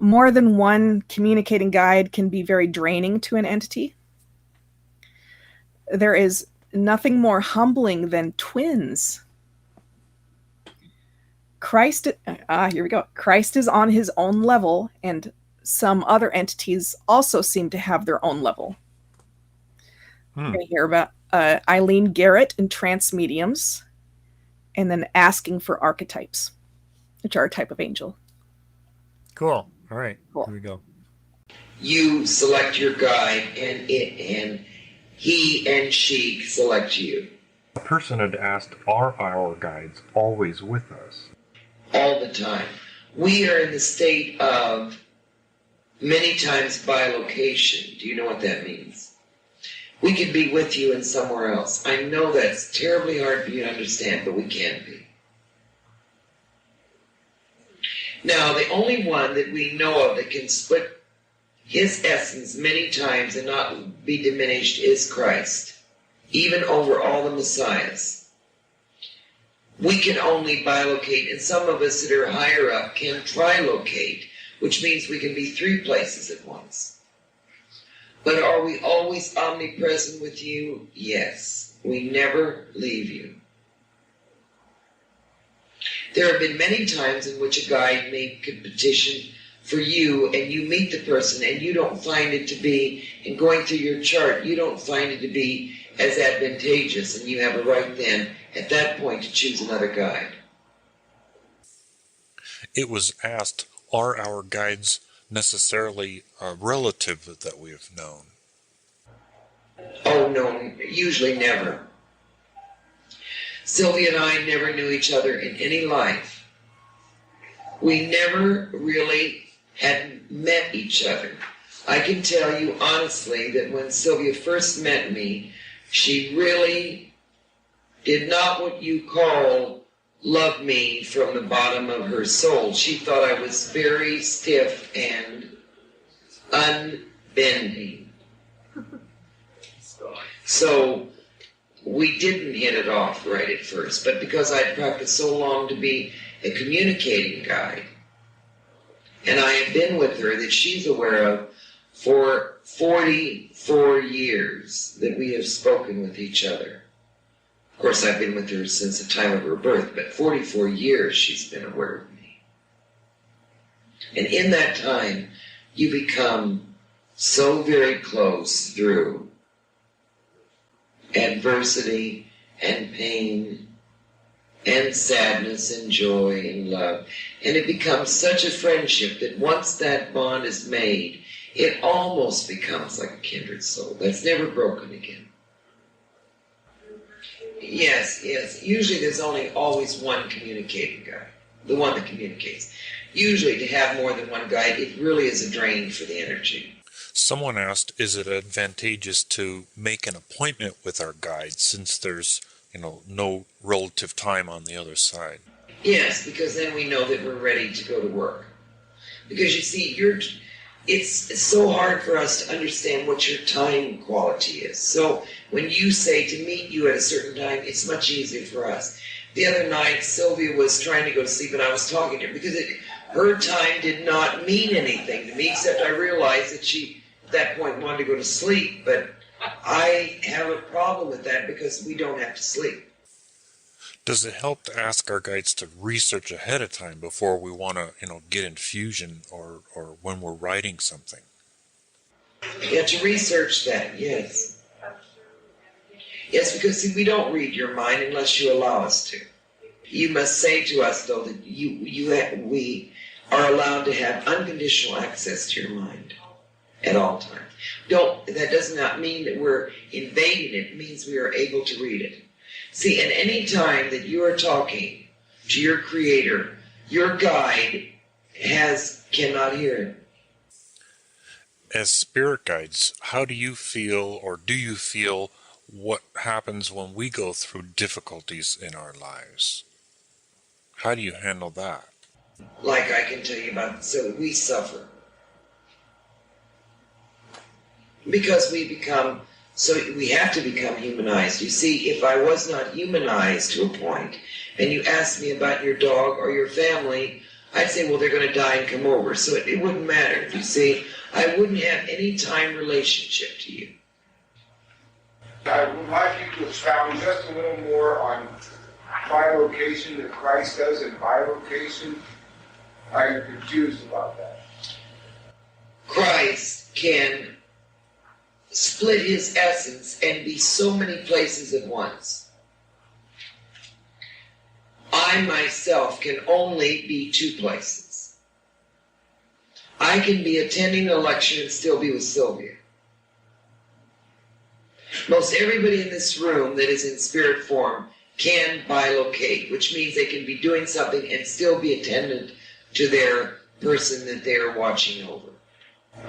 More than one communicating guide can be very draining to an entity. There is nothing more humbling than twins. Here we go. Christ is on his own level, and some other entities also seem to have their own level. We're going to hear about Eileen Garrett and trance mediums, and then asking for archetypes, which are a type of angel. Cool. All right. Cool. Here we go. You select your guide, and he and she select you. A person had asked, are our guides always with us? All the time. We are in the state of many times bilocation. Do you know what that means? We could be with you and somewhere else. I know that's terribly hard for you to understand, but we can be. Now, the only one that we know of that can split his essence many times and not be diminished is Christ, even over all the messiahs. We can only bilocate, and some of us that are higher up can trilocate, which means we can be 3 places at once. But are we always omnipresent with you? Yes. We never leave you. There have been many times in which a guide could petition for you, and you meet the person, and you don't find it to be, in going through your chart, you don't find it to be as advantageous, and you have a right then, at that point, to choose another guide. It was asked, are our guides necessarily a relative that we have known? Oh, no, usually never. Sylvia and I never knew each other in any life. We never really had met each other. I can tell you honestly that when Sylvia first met me, she really did not what you call love me from the bottom of her soul. She thought I was very stiff and unbending. So we didn't hit it off right at first, but because I'd practiced so long to be a communicating guide, and I have been with her that she's aware of for 44 years that we have spoken with each other. Of course, I've been with her since the time of her birth, but 44 years she's been aware of me. And in that time, you become so very close through adversity and pain and sadness and joy and love. And it becomes such a friendship that once that bond is made, it almost becomes like a kindred soul. That's never broken again. Yes. Usually there's always one communicating guide, the one that communicates. Usually to have more than one guide, it really is a drain for the energy. Someone asked, is it advantageous to make an appointment with our guide since there's, no relative time on the other side? Yes, because then we know that we're ready to go to work. Because you see, it's so hard for us to understand what your time quality is. So when you say to meet you at a certain time, it's much easier for us. The other night, Sylvia was trying to go to sleep, and I was talking to her because her time did not mean anything to me, except I realized that she, at that point, wanted to go to sleep. But I have a problem with that because we don't have to sleep. Does it help to ask our guides to research ahead of time before we want to, get infusion or when we're writing something? You have to research that, yes. Yes, because see, we don't read your mind unless you allow us to. You must say to us, though, that we are allowed to have unconditional access to your mind at all times. That does not mean that we're invading it. It means we are able to read it. See, at any time that you are talking to your creator, your guide cannot hear it. As spirit guides, how do you feel, or do you feel, what happens when we go through difficulties in our lives? How do you handle that? Like I can tell you about, so we suffer. Because we have to become humanized. You see, if I was not humanized to a point, and you asked me about your dog or your family, I'd say, well, they're going to die and come over. So it wouldn't matter. You see, I wouldn't have any time relationship to you. I would like you to expound just a little more on bilocation that Christ does in bilocation. I'm confused about that. Christ can split his essence and be so many places at once. I myself can only be two places. I can be attending a lecture and still be with Sylvia. Most everybody in this room that is in spirit form can bilocate, which means they can be doing something and still be attendant to their person that they are watching over.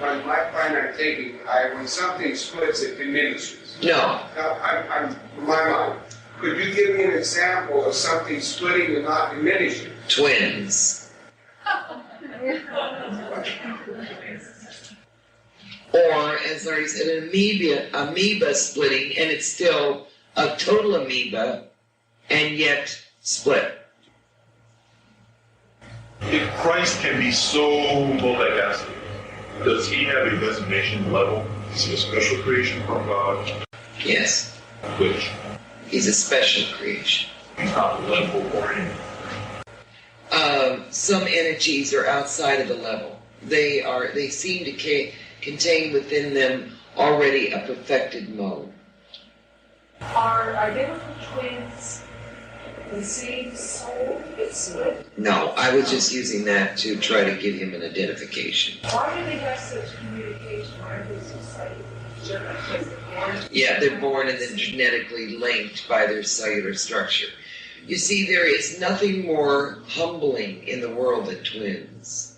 On my point, I'm thinking, when something splits, it diminishes. No. I'm in my mind. Could you give me an example of something splitting and not diminishing? Twins. Or, as Larry said, an amoeba splitting, and it's still a total amoeba, and yet split. If Christ can be so multifaceted, does he have a designation level? Is he a special creation from God? Yes. Which? He's a special creation. He's not the level oriented. Some energies are outside of the level. They seem to contain within them already a perfected mode. Are identical twins the same soul? No, I was just using that to try to give him an identification. Why do they have such communication? Why are they so silent? Yeah, they're born and then genetically linked by their cellular structure. You see, there is nothing more humbling in the world than twins.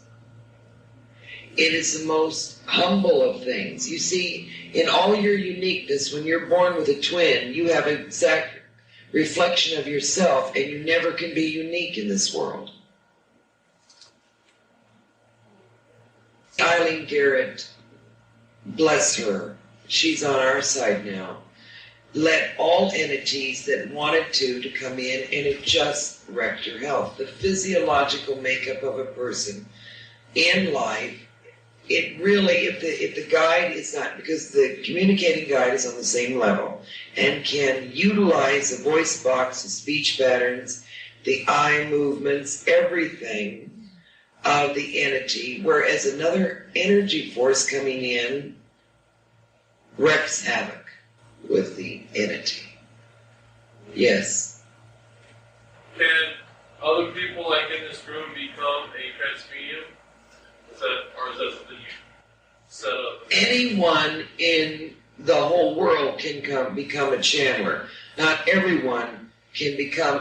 It is the most humble of things. You see, in all your uniqueness, when you're born with a twin, you have an exact reflection of yourself, and you never can be unique in this world. Eileen Garrett, bless her, she's on our side now. let all entities that wanted to come in, and it just wrecked your health. The physiological makeup of a person in life, it really, if the guide is not, because the communicating guide is on the same level and can utilize the voice box, the speech patterns, the eye movements, everything of the entity, whereas another energy force coming in wreaks havoc with the entity. Yes. Can other people like in this room become a trance medium? Or is that something you set up? Anyone in the whole world can become a channeler. Not everyone can become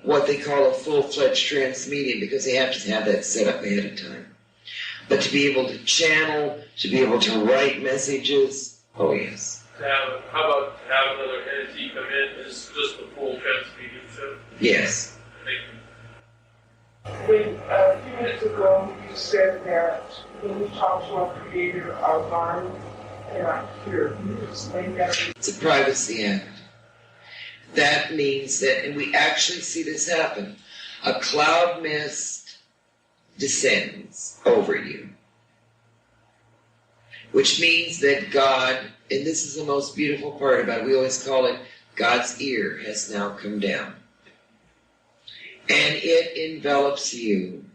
what they call a full-fledged trance medium, because they have to have that set up ahead of time. But to be able to channel, to be able to write messages, oh yes. How about to have another entity come in as just a full trance mediumship? Yes. Thank you. When a few minutes ago you said that when we talk to our creator, our mind cannot hear. Can you explain that? It's a privacy act. That means that, and we actually see this happen, a cloud mist descends over you, which means that God, and this is the most beautiful part about it, we always call it God's ear has now come down. And it envelops you,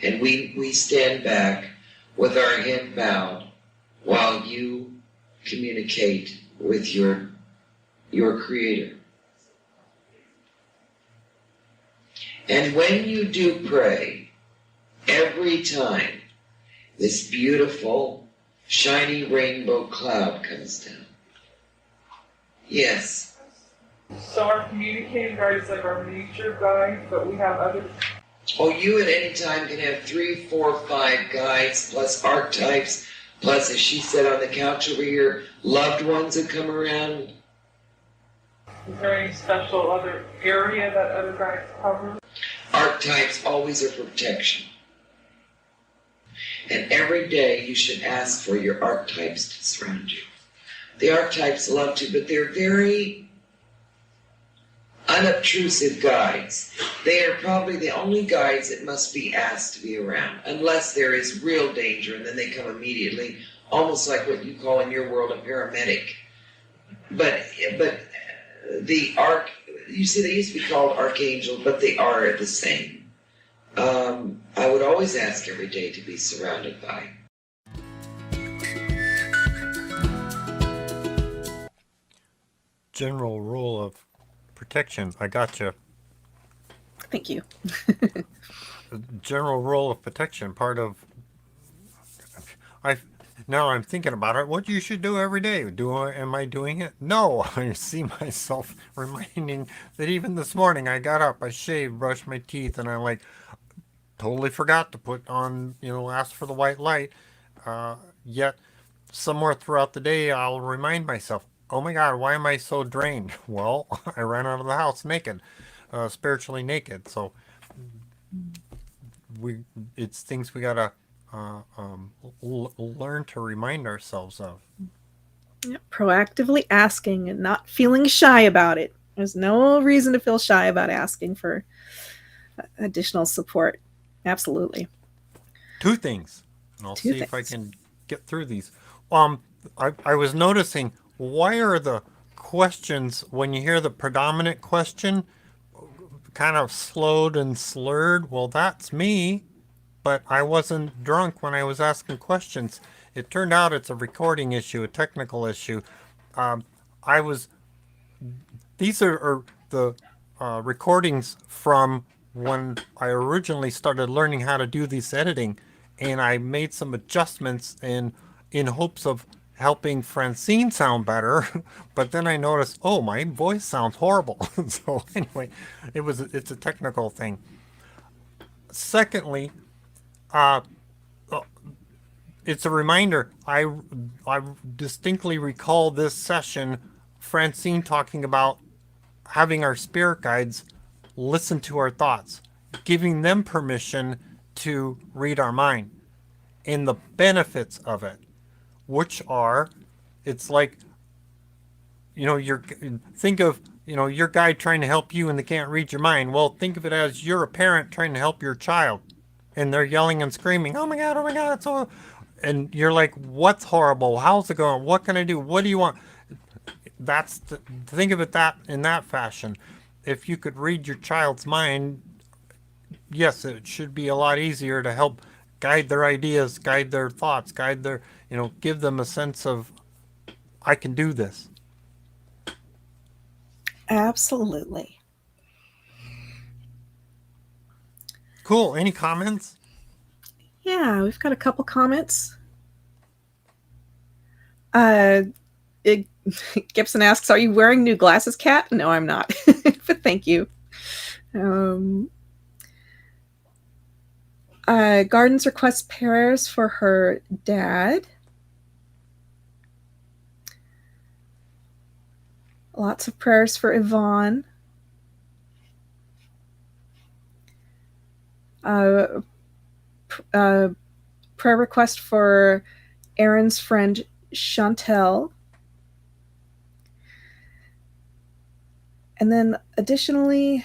and we stand back with our head bowed while you communicate with your Creator. And when you do pray, every time this beautiful, shiny rainbow cloud comes down. Yes. So our communicating guide is like our nature guide, but we have other... Oh, you at any time can have 3, 4, 5 guides, plus archetypes, plus, as she said on the couch over here, loved ones that come around. Is there any special other area that other guides cover? Archetypes always are protection. And every day you should ask for your archetypes to surround you. The archetypes love to, but they're very unobtrusive guides. They are probably the only guides that must be asked to be around, unless there is real danger, and then they come immediately, almost like what you call in your world a paramedic. But you see, they used to be called archangels, but they are the same. I would always ask every day to be surrounded by. General rule of protection. I got you. Thank you. General rule of protection. Part of. Now I'm thinking about it. What you should do every day. Am I doing it? No. I see myself reminding that even this morning I got up, I shaved, brushed my teeth, and I totally forgot to put on, ask for the white light. Yet somewhere throughout the day I'll remind myself, oh my God, why am I so drained? Well, I ran out of the house naked, spiritually naked. So it's things we gotta learn to remind ourselves of. Yep. Proactively asking and not feeling shy about it. There's no reason to feel shy about asking for additional support. Absolutely. 2 things. And I'll see if I can get through these. I was noticing, why are the questions, when you hear the predominant question, kind of slowed and slurred? Well, that's me, but I wasn't drunk when I was asking questions. It turned out it's a recording issue, a technical issue. These are the recordings from when I originally started learning how to do this editing, and I made some adjustments in hopes of helping Francine sound better, but then I noticed, oh, my voice sounds horrible. So anyway, it's a technical thing. Secondly, it's a reminder. I distinctly recall this session, Francine talking about having our spirit guides listen to our thoughts, giving them permission to read our mind, and the benefits of it, which are, it's like, think of, your guide trying to help you and they can't read your mind. Well, think of it as you're a parent trying to help your child and they're yelling and screaming, oh my God, it's so, and you're like, what's horrible? How's it going? What can I do? What do you want? Think of it in that fashion. If you could read your child's mind, yes, it should be a lot easier to help guide their ideas, guide their thoughts, guide their, give them a sense of, I can do this. Absolutely. Cool. Any comments? Yeah, we've got a couple comments. Gibson asks, are you wearing new glasses, Kat? No, I'm not. But thank you. Gardens requests prayers for her dad. Lots of prayers for Yvonne. Prayer request for Aaron's friend Chantel. And then additionally,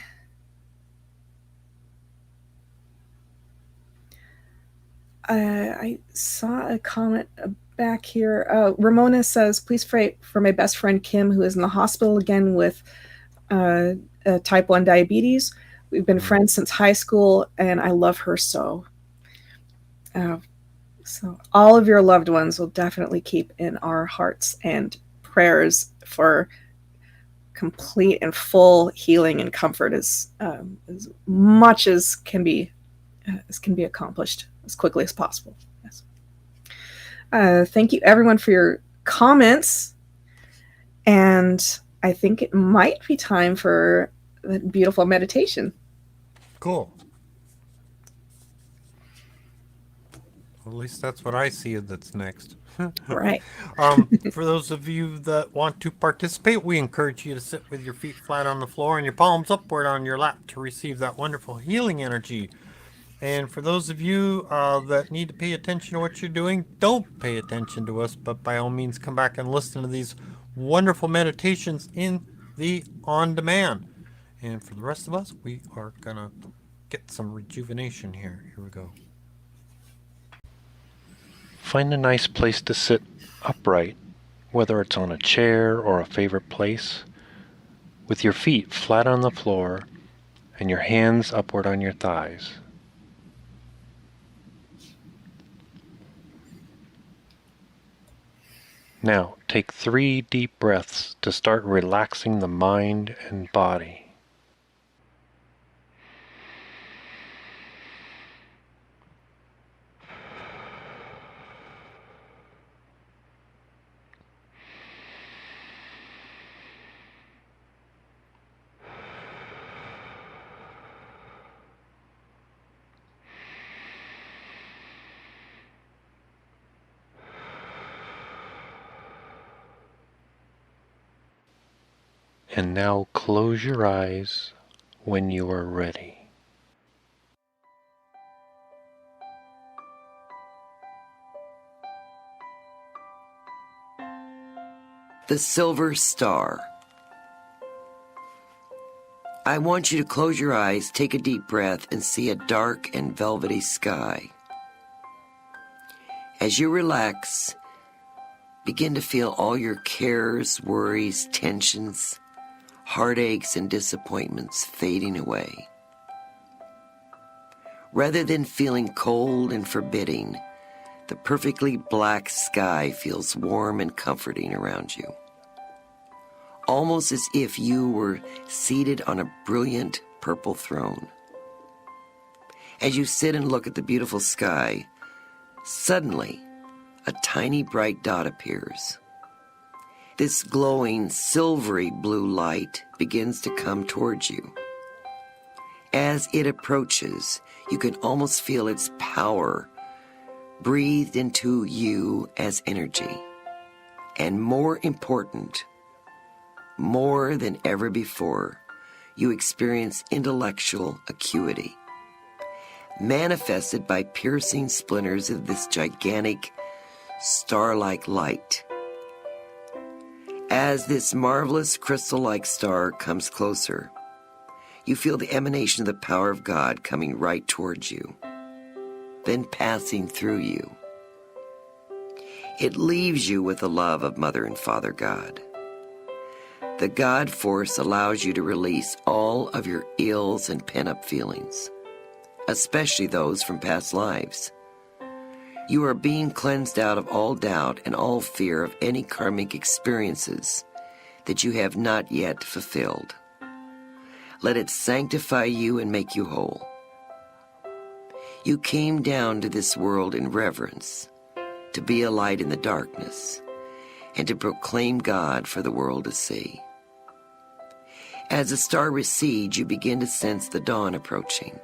I saw a comment back here. Ramona says, please pray for my best friend Kim, who is in the hospital again with type 1 diabetes. We've been friends since high school, and I love her so. So all of your loved ones will definitely keep in our hearts and prayers for complete and full healing and comfort as much as can be accomplished as quickly as possible. Yes. Thank you everyone for your comments, and I think it might be time for a beautiful meditation. Cool. Well, at least that's what I see that's next. Right. For those of you that want to participate, we encourage you to sit with your feet flat on the floor and your palms upward on your lap to receive that wonderful healing energy. And for those of you that need to pay attention to what you're doing, don't pay attention to us, but by all means come back and listen to these wonderful meditations in the on-demand. And for the rest of us, we are going to get some rejuvenation here. Here we go. Find a nice place to sit upright, whether it's on a chair or a favorite place, with your feet flat on the floor and your hands upward on your thighs. Now, take 3 deep breaths to start relaxing the mind and body. And now close your eyes when you are ready. The Silver Star. I want you to close your eyes, take a deep breath, and see a dark and velvety sky. As you relax, begin to feel all your cares, worries, tensions, heartaches, and disappointments fading away. Rather than feeling cold and forbidding, the perfectly black sky feels warm and comforting around you. Almost as if you were seated on a brilliant purple throne. As you sit and look at the beautiful sky, suddenly a tiny bright dot appears. This glowing silvery blue light begins to come towards you. As it approaches, you can almost feel its power breathed into you as energy. And more important, more than ever before, you experience intellectual acuity, manifested by piercing splinters of this gigantic star-like light. As this marvelous crystal-like star comes closer, you feel the emanation of the power of God coming right towards you, then passing through you. It leaves you with the love of Mother and Father God. The God force allows you to release all of your ills and pent-up feelings, especially those from past lives. You are being cleansed out of all doubt and all fear of any karmic experiences that you have not yet fulfilled. Let it sanctify you and make you whole. You came down to this world in reverence, to be a light in the darkness, and to proclaim God for the world to see. As the star recedes, you begin to sense the dawn approaching.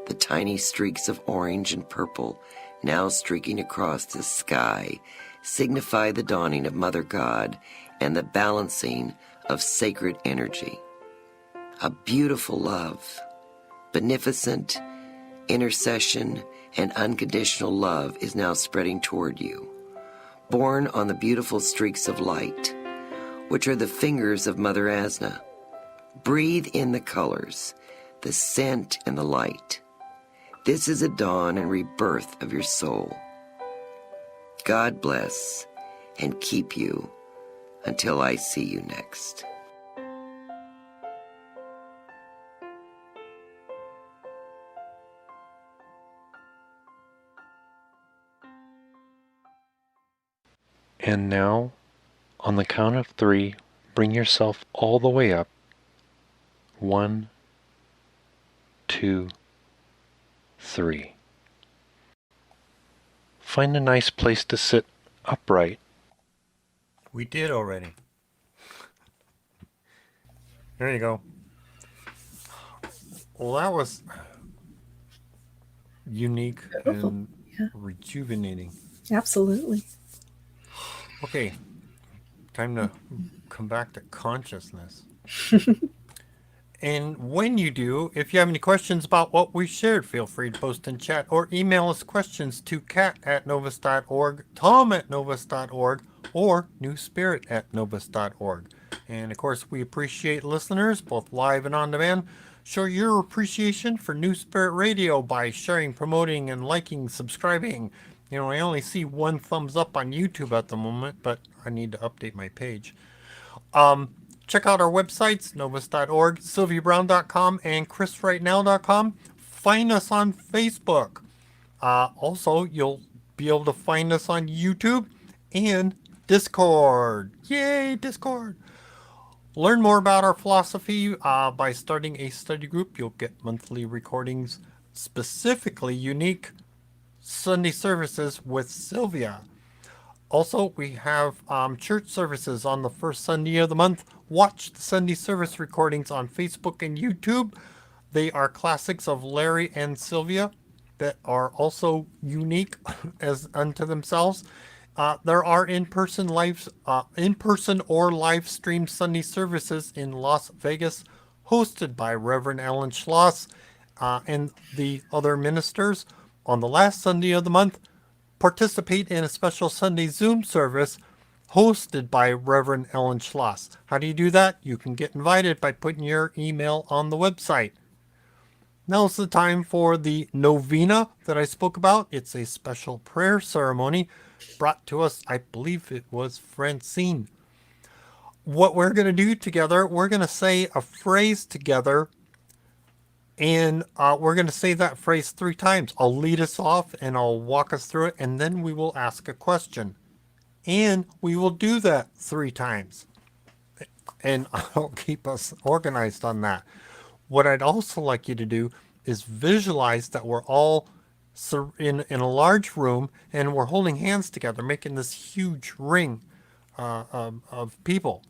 The tiny streaks of orange and purple now streaking across the sky signify the dawning of Mother God and the balancing of sacred energy. A beautiful love, beneficent intercession, and unconditional love is now spreading toward you, born on the beautiful streaks of light, which are the fingers of Mother Asna. Breathe in the colors, the scent, and the light. This is a dawn and rebirth of your soul. God bless and keep you until I see you next. And now, on the count of 3, bring yourself all the way up. 1, 2, 3. Find a nice place to sit upright. We did already. There you go. Well, that was unique and rejuvenating. Absolutely. Okay, time to come back to consciousness. And when you do, if you have any questions about what we shared, feel free to post in chat or email us questions to cat@novus.org, tom@novus.org, or newspirit@novus.org. And of course, we appreciate listeners, both live and on demand. Show your appreciation for New Spirit Radio by sharing, promoting, and liking, subscribing. You know, I only see 1 thumbs up on YouTube at the moment, but I need to update my page. Check out our websites, novus.org, sylviabrowne.com, and chrisrightnow.com. Find us on Facebook. Also, you'll be able to find us on YouTube and Discord. Yay, Discord! Learn more about our philosophy by starting a study group. You'll get monthly recordings, specifically unique Sunday services with Sylvia. Also, we have church services on the first Sunday of the month. Watch the Sunday service recordings on Facebook and YouTube. They are classics of Larry and Sylvia that are also unique as unto themselves. There are in-person or live stream Sunday services in Las Vegas, hosted by Reverend Alan Schloss and the other ministers. On the last Sunday of the month, participate in a special Sunday Zoom service hosted by Reverend Ellen Schloss. How do you do that? You can get invited by putting your email on the website. Now's the time for the novena that I spoke about. It's a special prayer ceremony brought to us, I believe it was Francine. What we're going to do together, we're going to say a phrase together, and we're going to say that phrase 3 times. I'll lead us off and I'll walk us through it, and then we will ask a question. And we will do that 3 times. And I'll keep us organized on that. What I'd also like you to do is visualize that we're all in a large room and we're holding hands together, making this huge ring of people.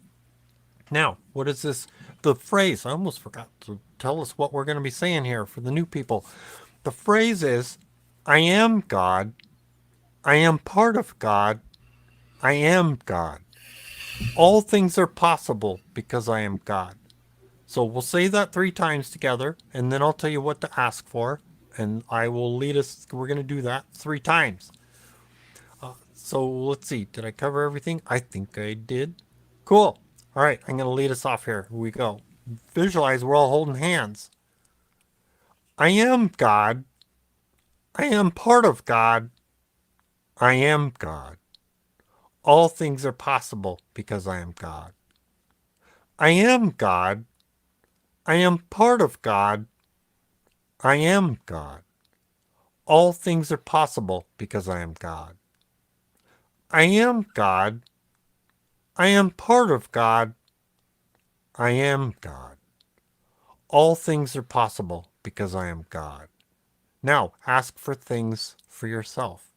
Now, what is this? The phrase, I almost forgot to tell us what we're going to be saying here for the new people. The phrase is, I am God. I am part of God. I am God. All things are possible because I am God. So we'll say that 3 times together, and then I'll tell you what to ask for, and I will lead us. We're going to do that 3 times. So let's see. Did I cover everything? I think I did. Cool. All right, I'm going to lead us off here. Here we go. Visualize we're all holding hands. I am God. I am part of God. I am God. All things are possible because I am God. I am God. I am part of God. I am God. All things are possible because I am God. I am God. I am part of God. I am God. All things are possible because I am God. Now, ask for things for yourself.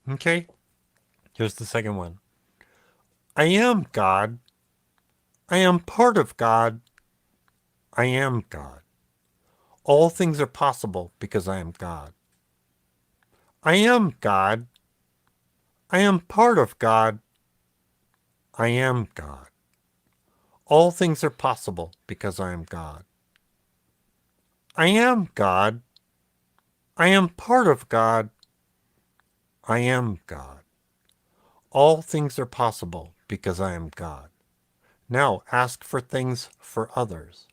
Okay? Here's the second one. I am God. I am part of God. I am God. All things are possible because I am God. I am God. I am part of God. I am God. All things are possible because I am God. I am God. I am part of God. I am God. All things are possible because I am God. Now ask for things for others.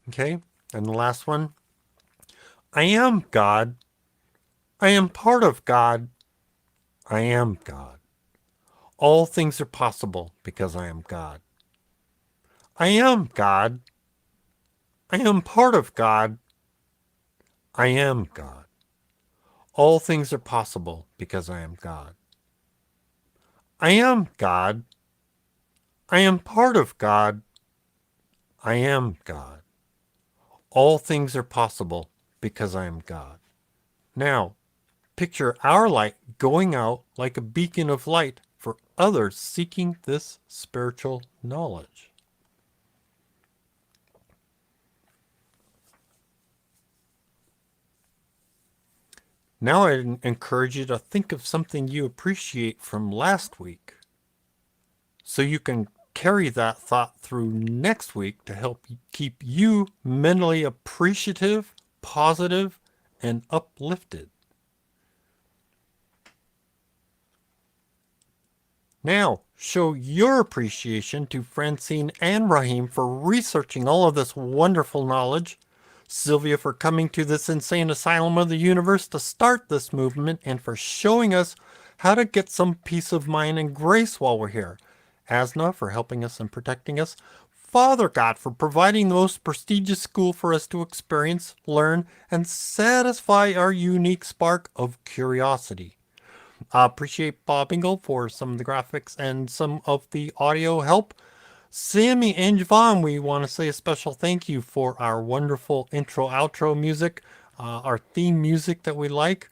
Okay? And the last one. I am God. I am part of God. I am God. All things are possible because I am God. I am God. I am part of God. I am God. All things are possible because I am God. I am God. I am part of God. I am God. All things are possible because I am God. Now, picture our light going out like a beacon of light for others seeking this spiritual knowledge. Now I encourage you to think of something you appreciate from last week so you can carry that thought through next week to help keep you mentally appreciative, positive, and uplifted. Now, show your appreciation to Francine and Raheem for researching all of this wonderful knowledge, Sylvia for coming to this insane asylum of the universe to start this movement, and for showing us how to get some peace of mind and grace while we're here, Asna for helping us and protecting us, Father God for providing the most prestigious school for us to experience, learn, and satisfy our unique spark of curiosity. I appreciate Bob Ingle for some of the graphics and some of the audio help. Sammy and Javon, we want to say a special thank you for our wonderful intro-outro music, our theme music that we like.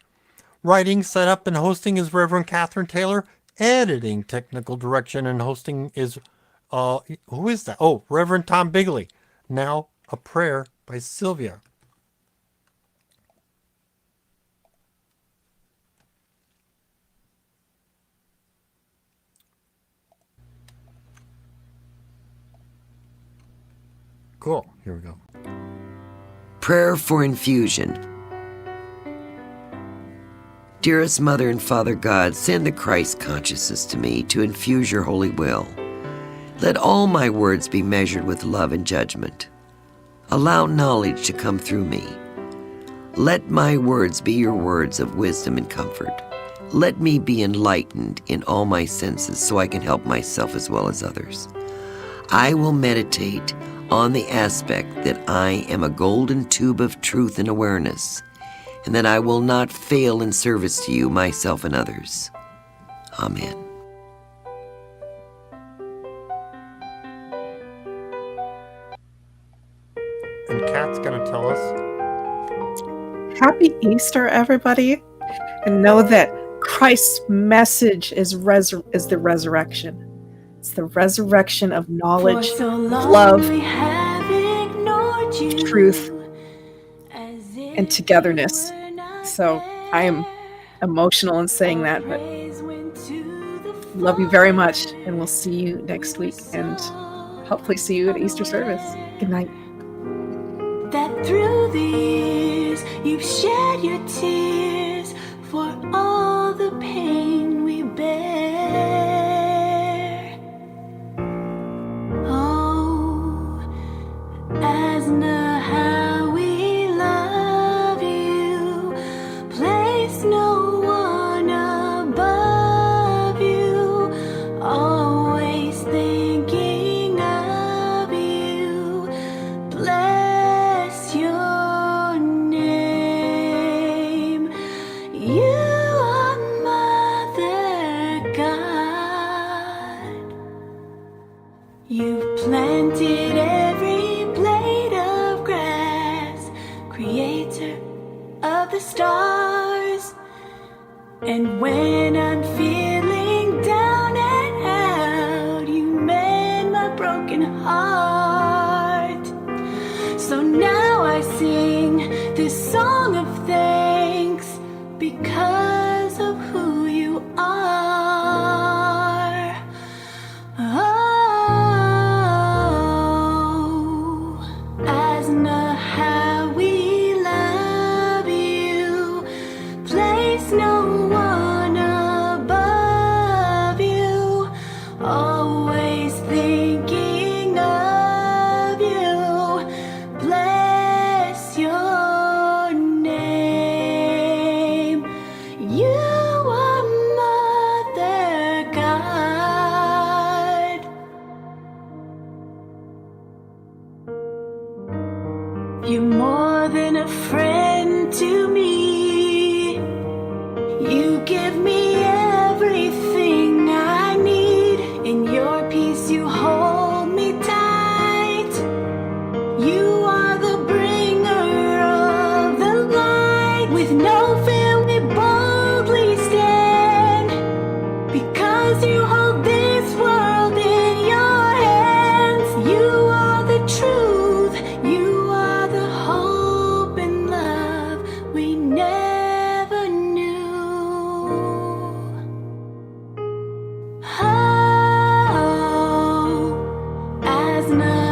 Writing, setup, and hosting is Reverend Catherine Taylor. Editing, technical direction, and hosting is, who is that? Oh, Reverend Tom Bigley. Now, a prayer by Sylvia. Cool. Here we go. Prayer for infusion. Dearest Mother and Father God, send the Christ consciousness to me to infuse your holy will. Let all my words be measured with love and judgment. Allow knowledge to come through me. Let my words be your words of wisdom and comfort. Let me be enlightened in all my senses so I can help myself as well as others. I will meditate on the aspect that I am a golden tube of truth and awareness, and that I will not fail in service to you, myself, and others. Amen. And Kat's going to tell us. Happy Easter, everybody. And know that Christ's message is the resurrection. It's the resurrection of knowledge, love, truth, and togetherness. So I am emotional in saying that, but love you very much, and we'll see you next week, and hopefully see you at Easter service. Good night. That through the years you've shed your tears for all the pain we bear. Oh, Asna, how we love you. Place no one above you. Always thinking of you. Bless your name. You are Mother God. You've planted every blade of grass, creator of the stars. And when I'm feeling down and out, you mend my broken heart. So now I sing this song of thanks because of who you are. Oh, Asna, how we love you. Place no one above you. Always thinking of you. Bless your name. You are Mother God. You're more than a friend to me. You give me everything I need. In your peace you hold me tight. You are the bringer of the light. With no fear we boldly stand, because you hold this world in your hands. You are the truth, you are the hope and love we never knew. Oh, Asna,